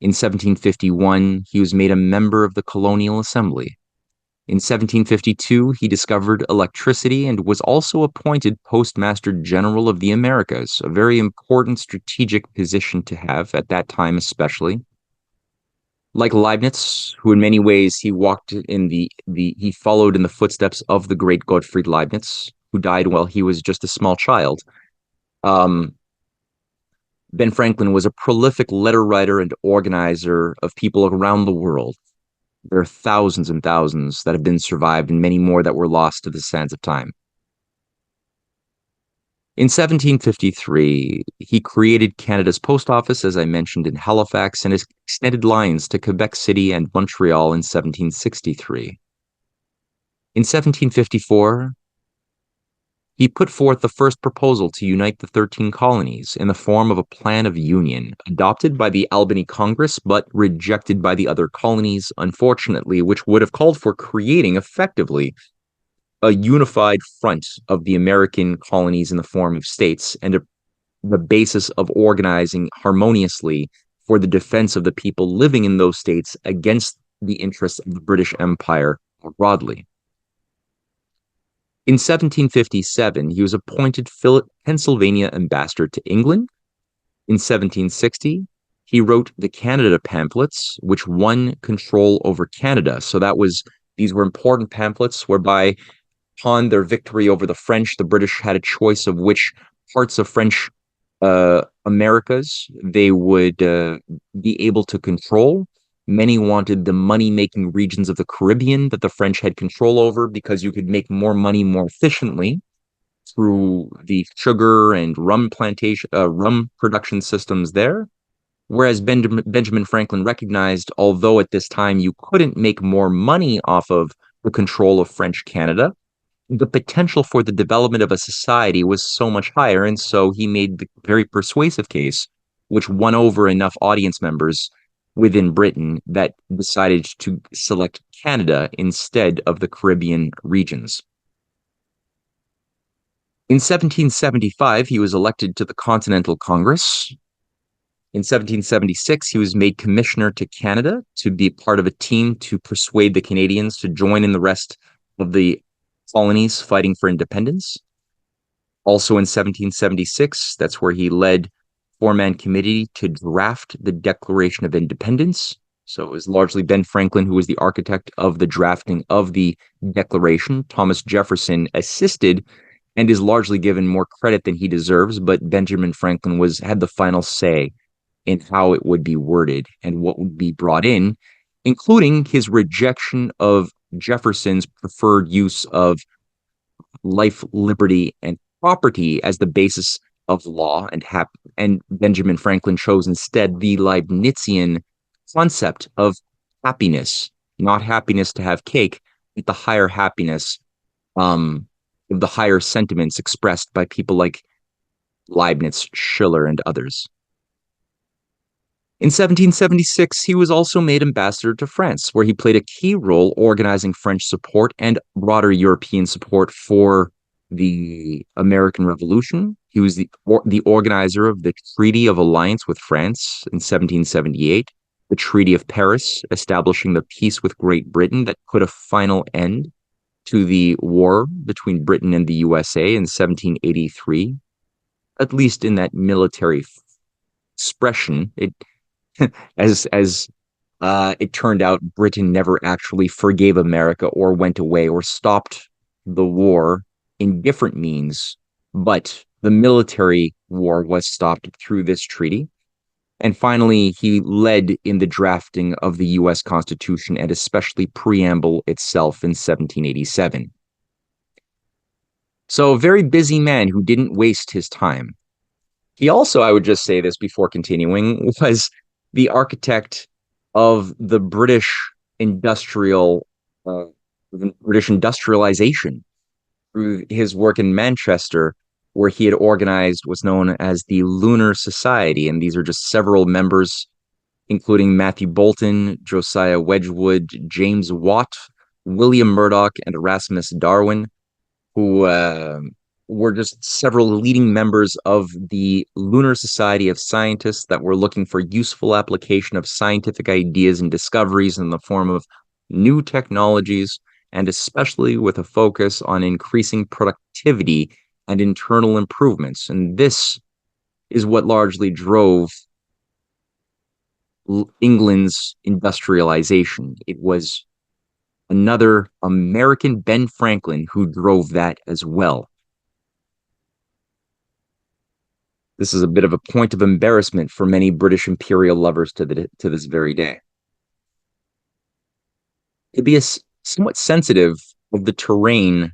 In 1751, he was made a member of the Colonial Assembly. In 1752, he discovered electricity and was also appointed Postmaster General of the Americas, a very important strategic position to have at that time, especially. Like Leibniz, who in many ways he followed in the footsteps of the great Gottfried Leibniz, who died while he was just a small child. Um, Ben Franklin was a prolific letter writer and organizer of people around the world. There are thousands and thousands that have been survived and many more that were lost to the sands of time. In 1753, he created Canada's post office, as I mentioned, in Halifax, and extended lines to Quebec City and Montreal in 1763. In 1754, he put forth the first proposal to unite the 13 colonies in the form of a plan of union, adopted by the Albany Congress, but rejected by the other colonies, unfortunately, which would have called for creating effectively a unified front of the American colonies in the form of states and the basis of organizing harmoniously for the defense of the people living in those states against the interests of the British Empire more broadly. In 1757, he was appointed Pennsylvania ambassador to England. In 1760, he wrote the Canada pamphlets, which won control over Canada. So these were important pamphlets whereby, upon their victory over the French, the British had a choice of which parts of French Americas they would be able to control. Many wanted the money-making regions of the Caribbean that the French had control over because you could make more money more efficiently through the sugar and rum production systems there. Whereas Benjamin Franklin recognized, although at this time you couldn't make more money off of the control of French Canada, the potential for the development of a society was so much higher. And so he made the very persuasive case, which won over enough audience members within Britain that decided to select Canada instead of the Caribbean regions. In 1775, he was elected to the Continental Congress. In 1776, he was made commissioner to Canada to be part of a team to persuade the Canadians to join in the rest of the colonies fighting for independence. Also in 1776, that's where he led four-man committee to draft the Declaration of Independence. So it was largely Ben Franklin who was the architect of the drafting of the Declaration. Thomas Jefferson assisted and is largely given more credit than he deserves, but Benjamin Franklin had the final say in how it would be worded and what would be brought in, including his rejection of Jefferson's preferred use of life, liberty, and property as the basis of law, and Benjamin Franklin chose instead the Leibnizian concept of happiness, not happiness to have cake, but the higher happiness, the higher sentiments expressed by people like Leibniz, Schiller, and others. In 1776, he was also made ambassador to France, where he played a key role organizing French support and broader European support for the American Revolution. He was the organizer of the Treaty of Alliance with France in 1778, the Treaty of Paris, establishing the peace with Great Britain that put a final end to the war between Britain and the USA in 1783, at least in that military expression. As it turned out, Britain never actually forgave America or went away or stopped the war in different means, but the military war was stopped through this treaty. And finally, he led in the drafting of the US Constitution and especially preamble itself in 1787. So a very busy man who didn't waste his time. He also, I would just say this before continuing, was the architect of the industrial, uh, British industrialization through his work in Manchester, where he had organized what's known as the Lunar Society. And these are just several members, including Matthew Boulton, Josiah Wedgwood, James Watt, William Murdoch, and Erasmus Darwin, who were just several leading members of the Lunar Society of Scientists that were looking for useful application of scientific ideas and discoveries in the form of new technologies, and especially with a focus on increasing productivity and internal improvements. And this is what largely drove England's industrialization. It was another American, Ben Franklin, who drove that as well. This is a bit of a point of embarrassment for many British imperial lovers to this very day. To be somewhat sensitive of the terrain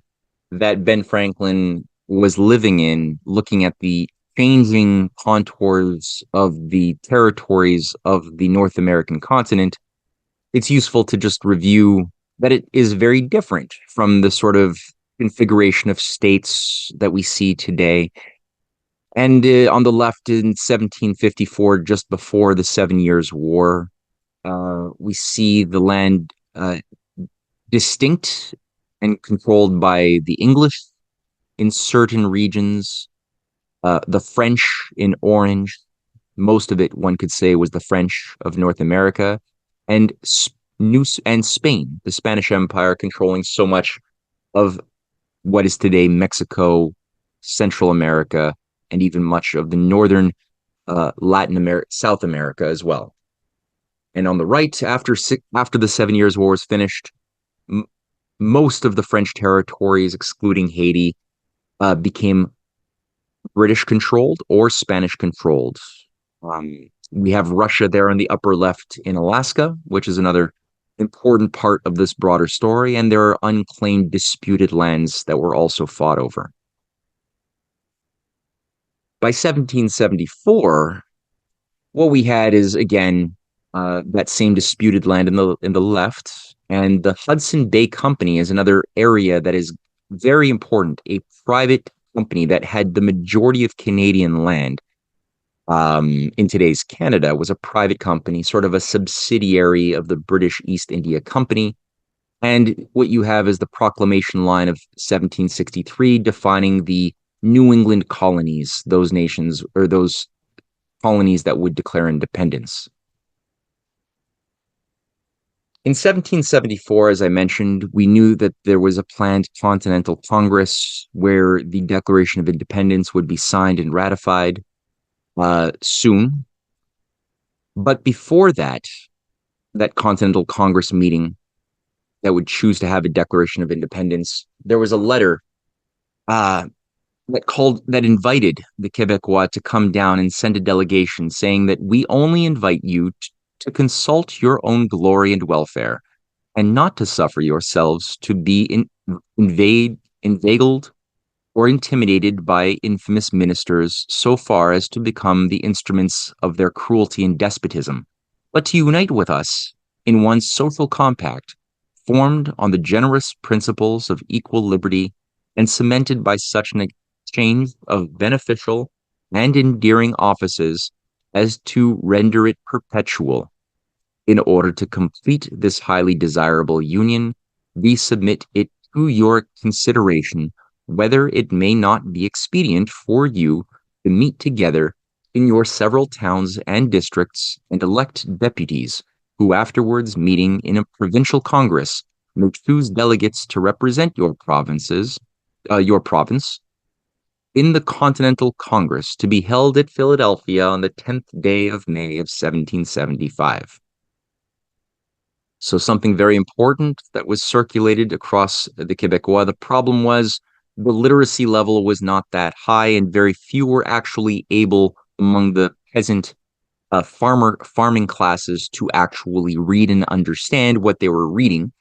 that Ben Franklin was living in, looking at the changing contours of the territories of the North American continent, it's useful to just review that it is very different from the sort of configuration of states that we see today. And on the left in 1754, just before the 7 Years' War, we see the land distinct and controlled by the English in certain regions, the French in orange. Most of it, one could say, was the French of North America, and Spain, the Spanish Empire, controlling so much of what is today Mexico, Central America, and even much of the northern Latin America, South America as well. And on the right, after the 7 Years' War was finished, most of the French territories, excluding Haiti, became British controlled or Spanish controlled. We have Russia there on the upper left in Alaska, which is another important part of this broader story, and there are unclaimed disputed lands that were also fought over. By 1774, what we had is again that same disputed land in the left, and the Hudson Bay Company is another area that is very important. A private company that had the majority of Canadian land in today's Canada was a private company, sort of a subsidiary of the British East India Company. And what you have is the Proclamation Line of 1763 defining the New England colonies, those nations or those colonies that would declare independence. In 1774, as I mentioned, we knew that there was a planned Continental Congress where the Declaration of Independence would be signed and ratified soon. But before that Continental Congress meeting that would choose to have a Declaration of Independence, there was a letter that invited the Quebecois to come down and send a delegation saying that we only invite you to consult your own glory and welfare, and not to suffer yourselves to be inveigled or intimidated by infamous ministers so far as to become the instruments of their cruelty and despotism, but to unite with us in one social compact formed on the generous principles of equal liberty and cemented by such an exchange of beneficial and endearing offices as to render it perpetual. In order to complete this highly desirable union, we submit it to your consideration whether it may not be expedient for you to meet together in your several towns and districts and elect deputies, who afterwards meeting in a provincial congress may choose delegates to represent your province in the Continental Congress to be held at Philadelphia on the 10th day of May of 1775. So something very important that was circulated across the Quebecois. The problem was the literacy level was not that high, and very few were actually able among the peasant farming classes to actually read and understand what they were reading.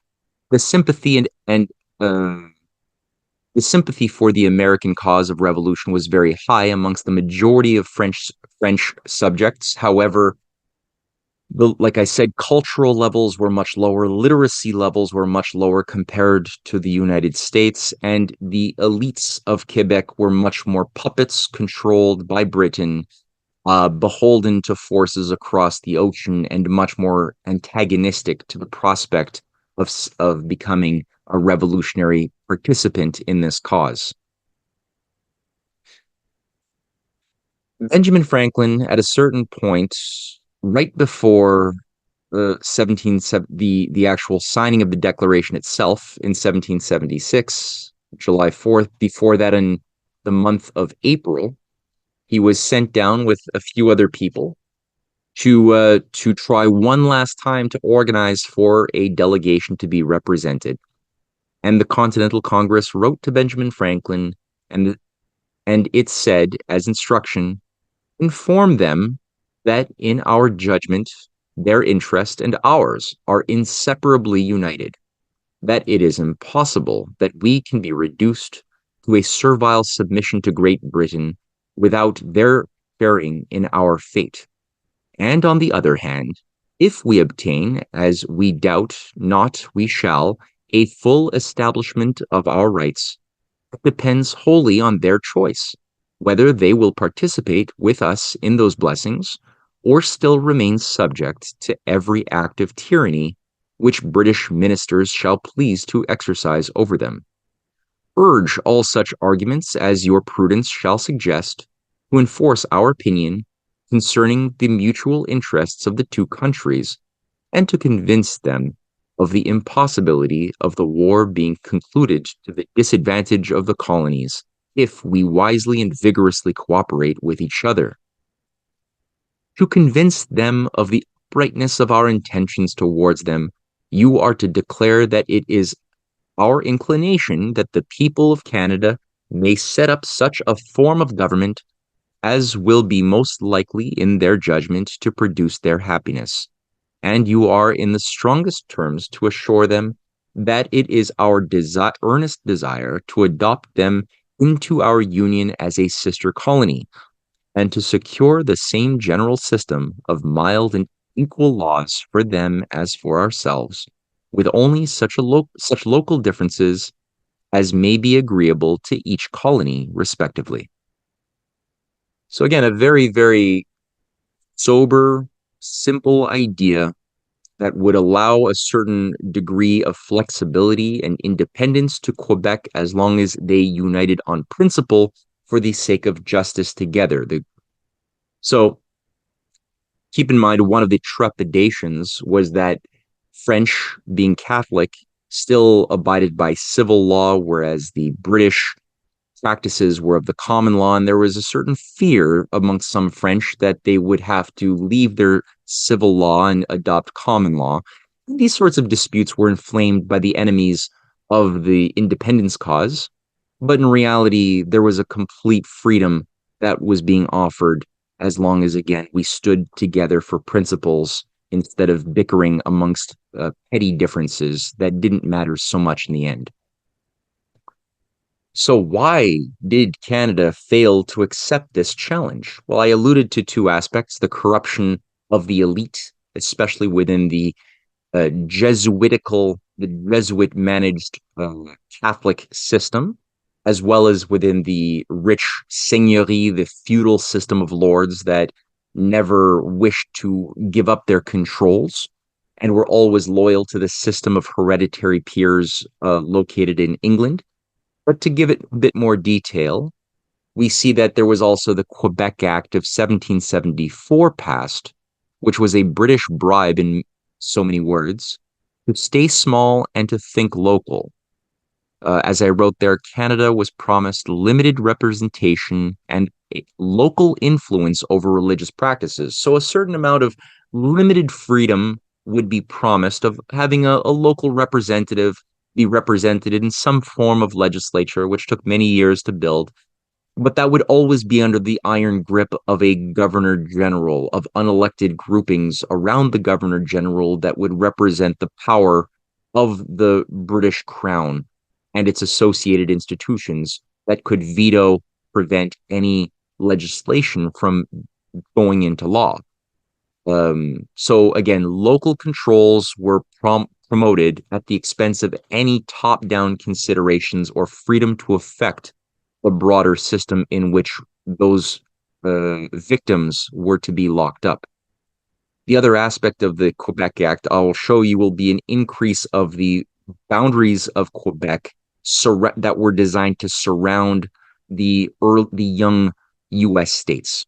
The sympathy and uh, the sympathy for the American cause of revolution was very high amongst the majority of French subjects. However, like I said, cultural levels were much lower, literacy levels were much lower compared to the United States, and the elites of Quebec were much more puppets controlled by Britain, beholden to forces across the ocean, and much more antagonistic to the prospect of becoming a revolutionary participant in this cause. Benjamin Franklin, at a certain point, right before the actual signing of the Declaration itself in 1776, July 4th, before that in the month of April, he was sent down with a few other people to try one last time to organize for a delegation to be represented. And the Continental Congress wrote to Benjamin Franklin, and it said, as instruction, inform them that in our judgment, their interest and ours are inseparably united, that it is impossible that we can be reduced to a servile submission to Great Britain without their sharing in our fate. And on the other hand, if we obtain, as we doubt not we shall, a full establishment of our rights, it depends wholly on their choice, whether they will participate with us in those blessings or still remain subject to every act of tyranny which British ministers shall please to exercise over them. Urge all such arguments as your prudence shall suggest to enforce our opinion concerning the mutual interests of the two countries, and to convince them of the impossibility of the war being concluded to the disadvantage of the colonies, if we wisely and vigorously cooperate with each other. To convince them of the uprightness of our intentions towards them, you are to declare that it is our inclination that the people of Canada may set up such a form of government as will be most likely in their judgment to produce their happiness. And you are in the strongest terms to assure them that it is our earnest desire to adopt them into our union as a sister colony, and to secure the same general system of mild and equal laws for them as for ourselves, with only such local differences as may be agreeable to each colony respectively. So again, a very, very sober, simple idea that would allow a certain degree of flexibility and independence to Quebec as long as they united on principle for the sake of justice together. So keep in mind, one of the trepidations was that French, being Catholic, still abided by civil law, whereas the British practices were of the common law, and there was a certain fear amongst some French that they would have to leave their civil law and adopt common law. These sorts of disputes were inflamed by the enemies of the independence cause, but in reality, there was a complete freedom that was being offered as long as, again, we stood together for principles instead of bickering amongst petty differences that didn't matter so much in the end. So why did Canada fail to accept this challenge? Well, I alluded to two aspects: the corruption of the elite, especially within the Jesuit-managed Catholic system, as well as within the rich seigneury, the feudal system of lords that never wished to give up their controls and were always loyal to the system of hereditary peers located in England. But to give it a bit more detail, we see that there was also the Quebec Act of 1774 passed, which was a British bribe in so many words, to stay small and to think local. As I wrote there, Canada was promised limited representation and local influence over religious practices. So a certain amount of limited freedom would be promised of having a local representative be represented in some form of legislature, which took many years to build, but that would always be under the iron grip of a governor general, of unelected groupings around the governor general that would represent the power of the British crown and its associated institutions that could veto, prevent any legislation from going into law. So again, local controls were promoted at the expense of any top-down considerations or freedom to affect the broader system in which those victims were to be locked up. The other aspect of the Quebec Act I will show you will be an increase of the boundaries of Quebec that were designed to surround the young U.S. states.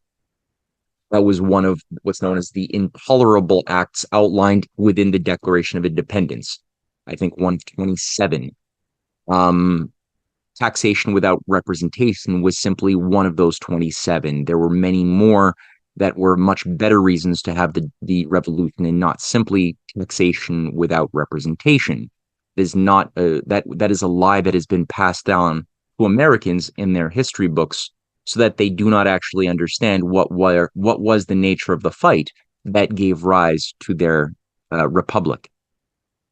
That was one of what's known as the intolerable acts outlined within the Declaration of Independence. I think 127. Taxation without representation was simply one of those 27. There were many more that were much better reasons to have the revolution, and not simply taxation without representation. That is a lie that has been passed down to Americans in their history books, so that they do not actually understand what was the nature of the fight that gave rise to their republic.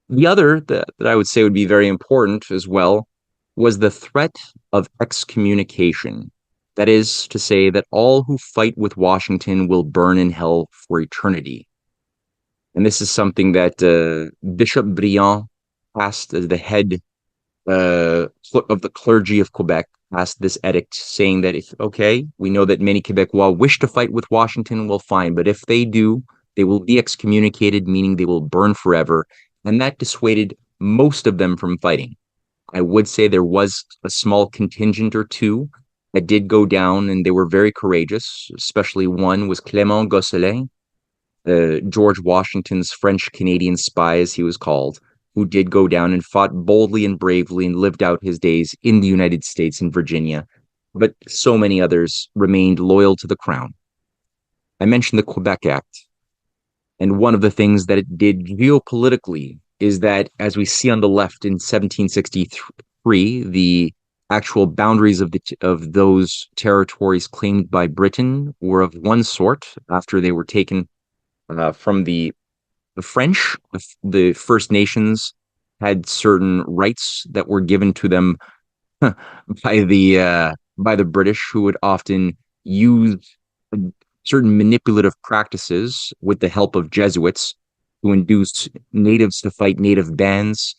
The other that I would say would be very important as well was the threat of excommunication. That is to say that all who fight with Washington will burn in hell for eternity. And this is something that Bishop Briand passed as the head of the clergy of Quebec, passed this edict saying that okay, we know that many Quebecois wish to fight with Washington, well, fine, but if they do, they will be excommunicated, meaning they will burn forever. And that dissuaded most of them from fighting. I would say there was a small contingent or two that did go down, and they were very courageous. Especially one was Clément Gosselin, George Washington's French-Canadian spy, as he was called, who did go down and fought boldly and bravely and lived out his days in the United States in Virginia. But so many others remained loyal to the crown. I mentioned the Quebec Act, and one of the things that it did geopolitically is that, as we see on the left in 1763, the actual boundaries of those territories claimed by Britain were of one sort after they were taken from the French. The First Nations had certain rights that were given to them by the British, who would often use certain manipulative practices with the help of Jesuits to induce natives to fight native bands,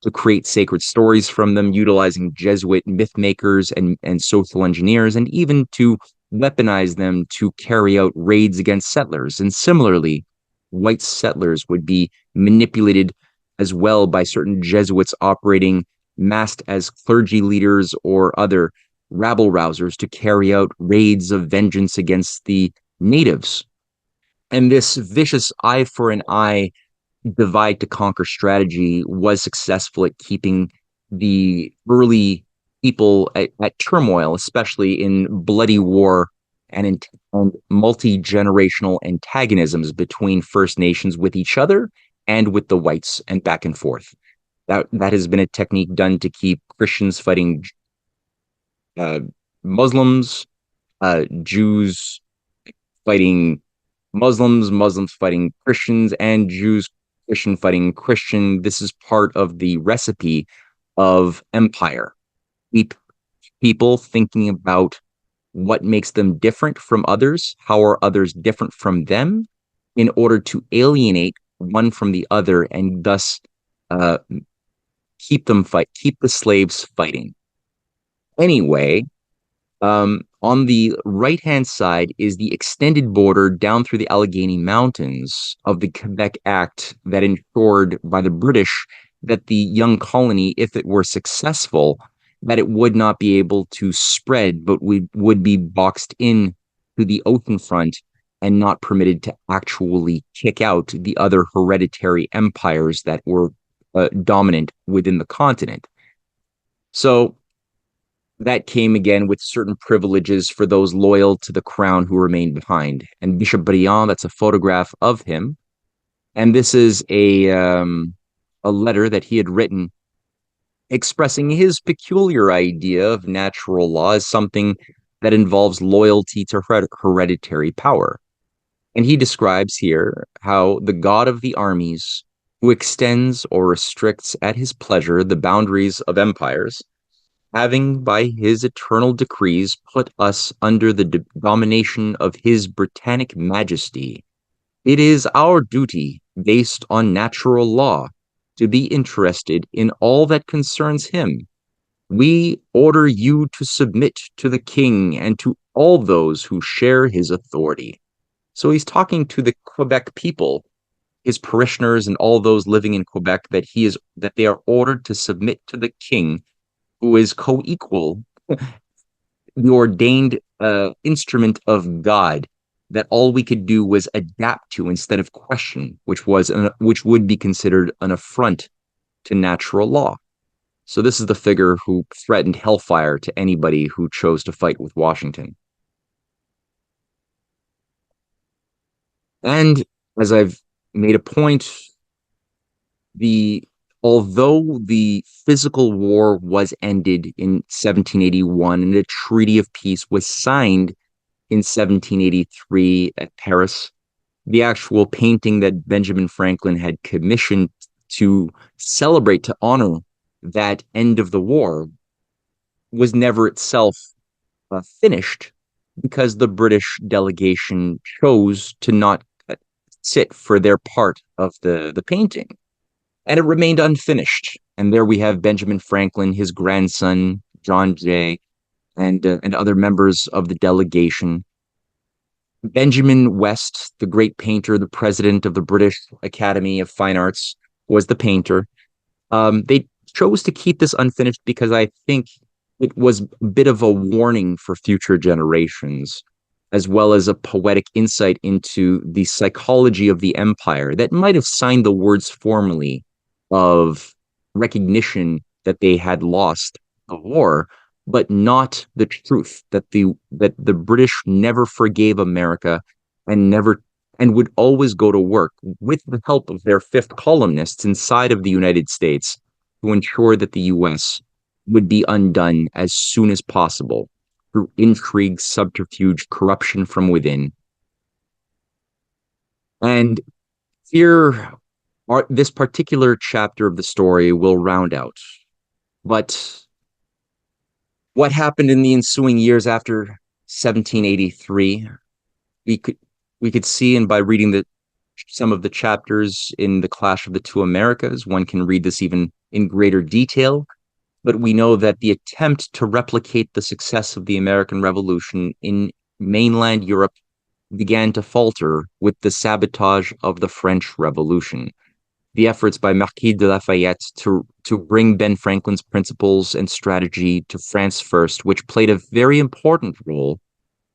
to create sacred stories from them, utilizing Jesuit myth makers and social engineers, and even to weaponize them to carry out raids against settlers. And similarly, white settlers would be manipulated as well by certain Jesuits operating masked as clergy leaders or other rabble rousers to carry out raids of vengeance against the natives. And this vicious eye for an eye, divide to conquer strategy was successful at keeping the early people at turmoil, especially in bloody war and multi-generational antagonisms between First Nations with each other and with the whites, and back and forth. That has been a technique done to keep Christians fighting Muslims, Jews fighting Muslims, Muslims fighting Christians, and Jews, Christian fighting Christian. This is part of the recipe of empire. Keep people thinking about what makes them different from others, how are others different from them, in order to alienate one from the other, and thus keep the slaves fighting. Anyway, on the right-hand side is the extended border down through the Allegheny Mountains of the Quebec Act that ensured by the British that the young colony, if it were successful, that it would not be able to spread, but we would be boxed in to the ocean front and not permitted to actually kick out the other hereditary empires that were dominant within the continent. So that came again with certain privileges for those loyal to the crown who remained behind. And Bishop Briand, that's a photograph of him. And this is a letter that he had written expressing his peculiar idea of natural law as something that involves loyalty to hereditary power. And he describes here how the god of the armies, who extends or restricts at his pleasure the boundaries of empires, having by his eternal decrees put us under the domination of his Britannic Majesty, it is our duty, based on natural law, to be interested in all that concerns him. We order you to submit to the king and to all those who share his authority. So he's talking to the Quebec people, his parishioners, and all those living in Quebec, that they are ordered to submit to the king, who is co-equal, the ordained instrument of God, that all we could do was adapt to instead of question, which would be considered an affront to natural law. So this is the figure who threatened hellfire to anybody who chose to fight with Washington. And as I've made a point, although the physical war was ended in 1781 and a treaty of peace was signed in 1783 at Paris, the actual painting that Benjamin Franklin had commissioned to celebrate, to honor that end of the war, was never itself finished, because the British delegation chose to not sit for their part of the painting. And it remained unfinished. And there we have Benjamin Franklin, his grandson, John Jay, and other members of the delegation. Benjamin West, the great painter, the president of the British Academy of Fine Arts, was the painter. They chose to keep this unfinished because I think it was a bit of a warning for future generations, as well as a poetic insight into the psychology of the empire that might have signed the words formally of recognition that they had lost the war, but not the truth that the British never forgave America and would always go to work with the help of their fifth columnists inside of the United States to ensure that the US would be undone as soon as possible through intrigue, subterfuge, corruption from within. And here, this particular chapter of the story will round out. But what happened in the ensuing years after 1783, we could see, and by reading some of the chapters in The Clash of the Two Americas, one can read this even in greater detail. But we know that the attempt to replicate the success of the American Revolution in mainland Europe began to falter with the sabotage of the French Revolution. The efforts by Marquis de Lafayette to bring Ben Franklin's principles and strategy to France first, which played a very important role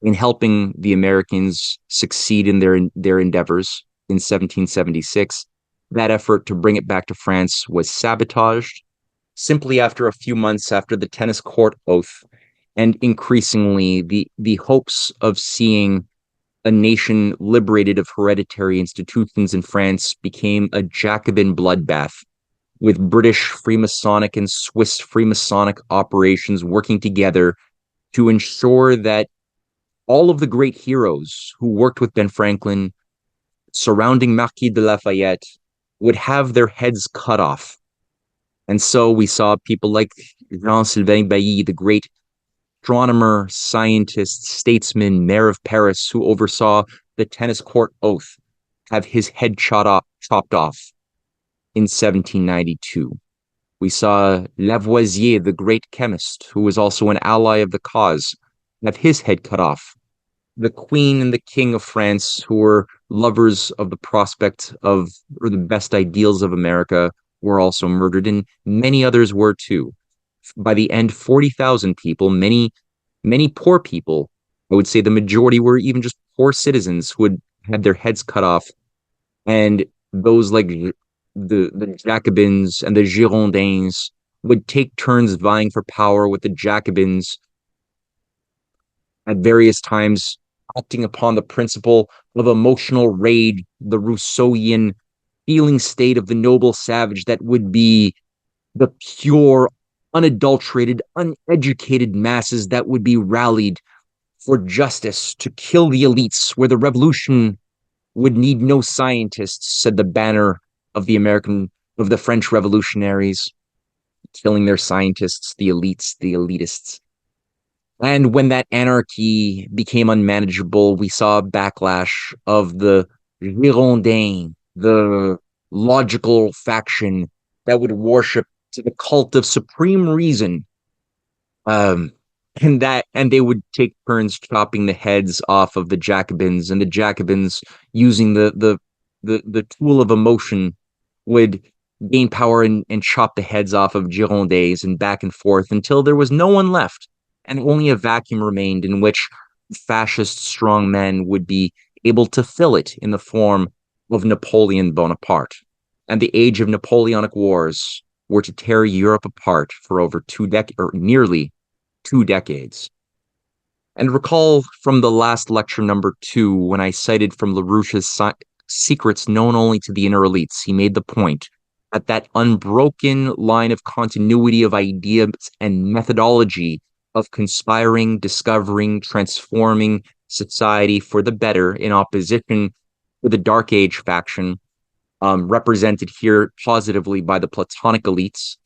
in helping the Americans succeed in their endeavors in 1776. That effort to bring it back to France was sabotaged simply after a few months after the tennis court oath, and increasingly the hopes of seeing a nation liberated of hereditary institutions in France became a Jacobin bloodbath, with British Freemasonic and Swiss Freemasonic operations working together to ensure that all of the great heroes who worked with Ben Franklin surrounding Marquis de Lafayette would have their heads cut off. And so we saw people like Jean-Sylvain Bailly, the great astronomer, scientist, statesman, mayor of Paris, who oversaw the tennis court oath, have his head chopped off in 1792. We saw Lavoisier, the great chemist, who was also an ally of the cause, have his head cut off. The Queen and the King of France, who were lovers of the prospect of, or the best ideals of America, were also murdered, and many others were too. By the end, 40,000 people, many poor people, I would say the majority were even just poor citizens who had had their heads cut off. And those like the Jacobins and the Girondins would take turns vying for power with the Jacobins at various times, acting upon the principle of emotional rage, the Rousseauian feeling state of the noble savage that would be the pure unadulterated, uneducated masses that would be rallied for justice to kill the elites, where the revolution would need no scientists, said the banner of the French revolutionaries, killing their scientists, the elites, the elitists. And when that anarchy became unmanageable, we saw a backlash of the Girondins, the logical faction that would worship to the cult of supreme reason. Um, and they would take turns chopping the heads off of the Jacobins, and the Jacobins, using the tool of emotion, would gain power and chop the heads off of Girondins, and back and forth until there was no one left, and only a vacuum remained in which fascist strongmen would be able to fill it in the form of Napoleon Bonaparte. And the age of Napoleonic Wars were to tear Europe apart for over nearly 2 decades. And recall from the last lecture, number 2, when I cited from LaRouche's secrets known only to the inner elites, he made the point that that unbroken line of continuity of ideas and methodology of conspiring, discovering, transforming society for the better in opposition to the Dark Age faction, represented here positively by the Platonic elites,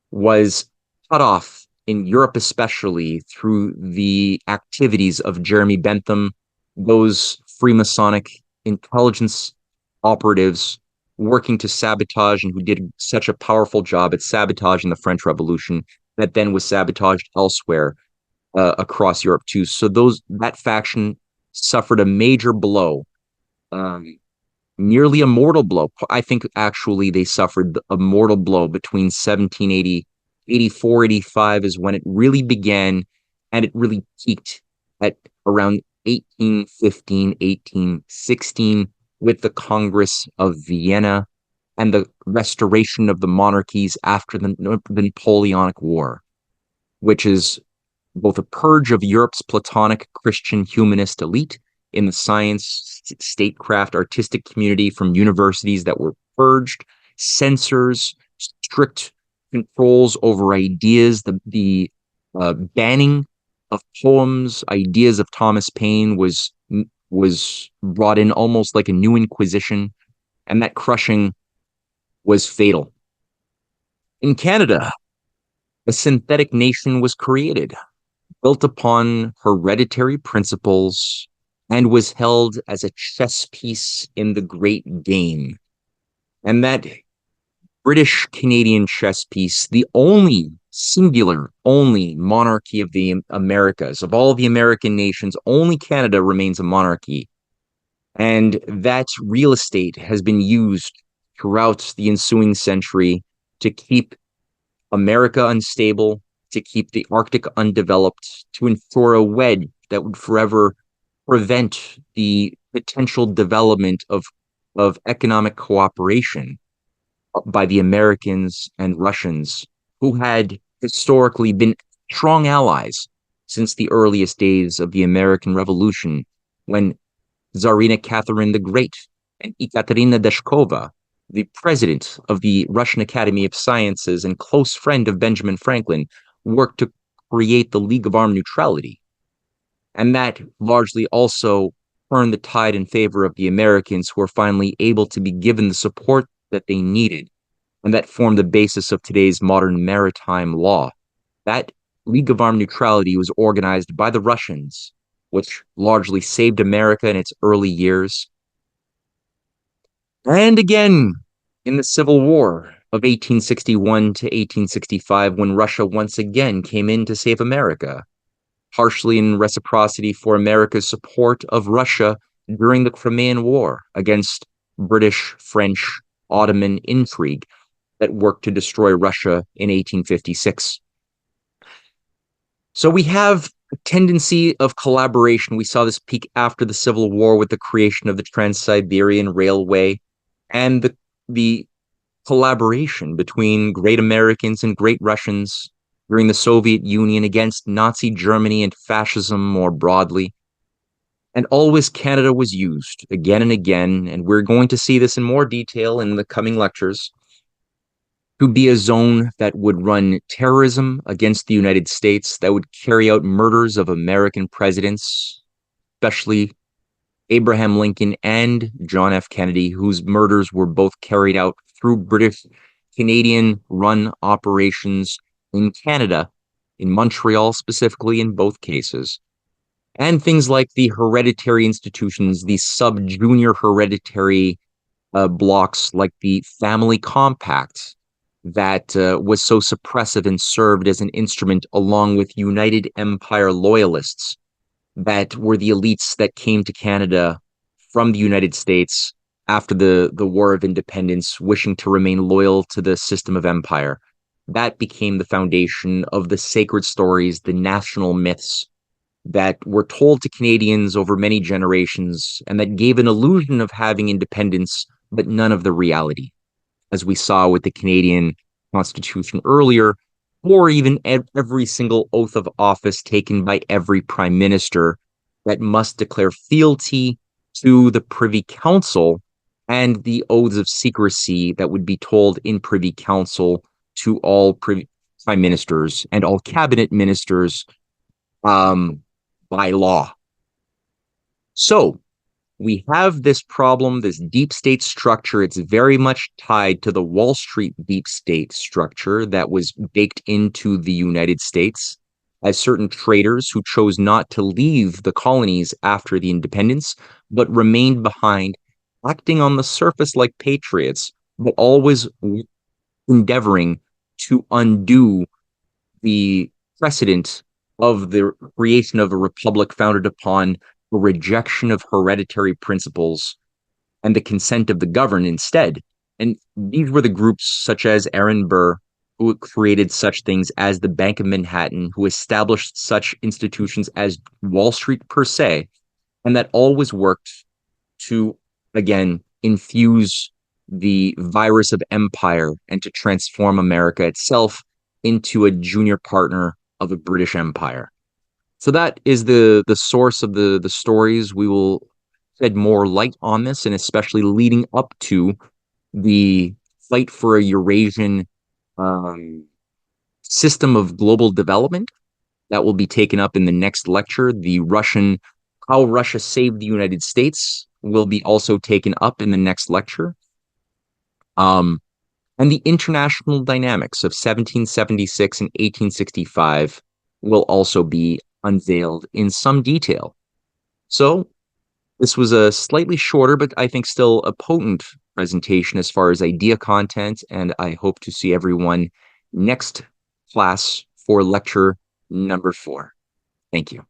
was cut off in Europe, especially through the activities of Jeremy Bentham, those Freemasonic intelligence operatives working to sabotage, and who did such a powerful job at sabotaging the French Revolution that then was sabotaged elsewhere across Europe too. So that faction suffered a major blow, nearly a mortal blow. I think actually they suffered a mortal blow between 1780, 84, 85 is when it really began, and it really peaked at around 1815, 1816, with the Congress of Vienna and the restoration of the monarchies after the Napoleonic War, which is both a purge of Europe's Platonic Christian humanist elite in the science, statecraft, artistic community from universities that were purged, censors, strict controls over ideas, the banning of poems, ideas of Thomas Paine was brought in almost like a new inquisition, and that crushing was fatal. In Canada, a synthetic nation was created, built upon hereditary principles, and was held as a chess piece in the great game. And that British Canadian chess piece, the only only monarchy of the Americas, of all the American nations, only Canada remains a monarchy. And that real estate has been used throughout the ensuing century to keep America unstable, to keep the Arctic undeveloped, to ensure a wedge that would forever prevent the potential development of economic cooperation by the Americans and Russians, who had historically been strong allies since the earliest days of the American Revolution, when Tsarina Catherine the Great and Ekaterina Deshkova, the president of the Russian Academy of Sciences and close friend of Benjamin Franklin, worked to create the League of Armed Neutrality. And that largely also turned the tide in favor of the Americans, who were finally able to be given the support that they needed, and that formed the basis of today's modern maritime law. That League of Armed Neutrality was organized by the Russians, which largely saved America in its early years. And again, in the Civil War of 1861 to 1865, when Russia once again came in to save America, partially in reciprocity for America's support of Russia during the Crimean War against British, French, Ottoman intrigue that worked to destroy Russia in 1856. So we have a tendency of collaboration. We saw this peak after the Civil War with the creation of the Trans-Siberian Railway and the collaboration between great Americans and great Russians during the Soviet Union against Nazi Germany and fascism more broadly. And always Canada was used again and again, and we're going to see this in more detail in the coming lectures, to be a zone that would run terrorism against the United States, that would carry out murders of American presidents, especially Abraham Lincoln and John F. Kennedy, whose murders were both carried out through British Canadian run operations in Canada, in Montreal specifically, in both cases. And things like the hereditary institutions, the sub junior hereditary blocks like the family compact that was so suppressive and served as an instrument along with United Empire loyalists that were the elites that came to Canada from the United States after the War of Independence, wishing to remain loyal to the system of empire. That became the foundation of the sacred stories, the national myths that were told to Canadians over many generations and that gave an illusion of having independence, but none of the reality, as we saw with the Canadian Constitution earlier, or even every single oath of office taken by every prime minister that must declare fealty to the Privy Council and the oaths of secrecy that would be told in Privy Council to all prime ministers and all cabinet ministers by law. So we have this problem, this deep state structure. It's very much tied to the Wall Street deep state structure that was baked into the United States as certain traders who chose not to leave the colonies after the independence, but remained behind, acting on the surface like patriots, but always endeavoring to undo the precedent of the creation of a republic founded upon a rejection of hereditary principles and the consent of the governed instead. And these were the groups such as Aaron Burr, who created such things as the Bank of Manhattan, who established such institutions as Wall Street per se, and that always worked to, again, infuse the virus of empire and to transform America itself into a junior partner of a British Empire. So that is the source of the stories. We will shed more light on this, and especially leading up to the fight for a Eurasian system of global development that will be taken up in the next lecture. How Russia saved the United States will be also taken up in the next lecture. And the international dynamics of 1776 and 1865 will also be unveiled in some detail. So this was a slightly shorter, but I think still a potent presentation as far as idea content, and I hope to see everyone next class for lecture number 4. Thank you.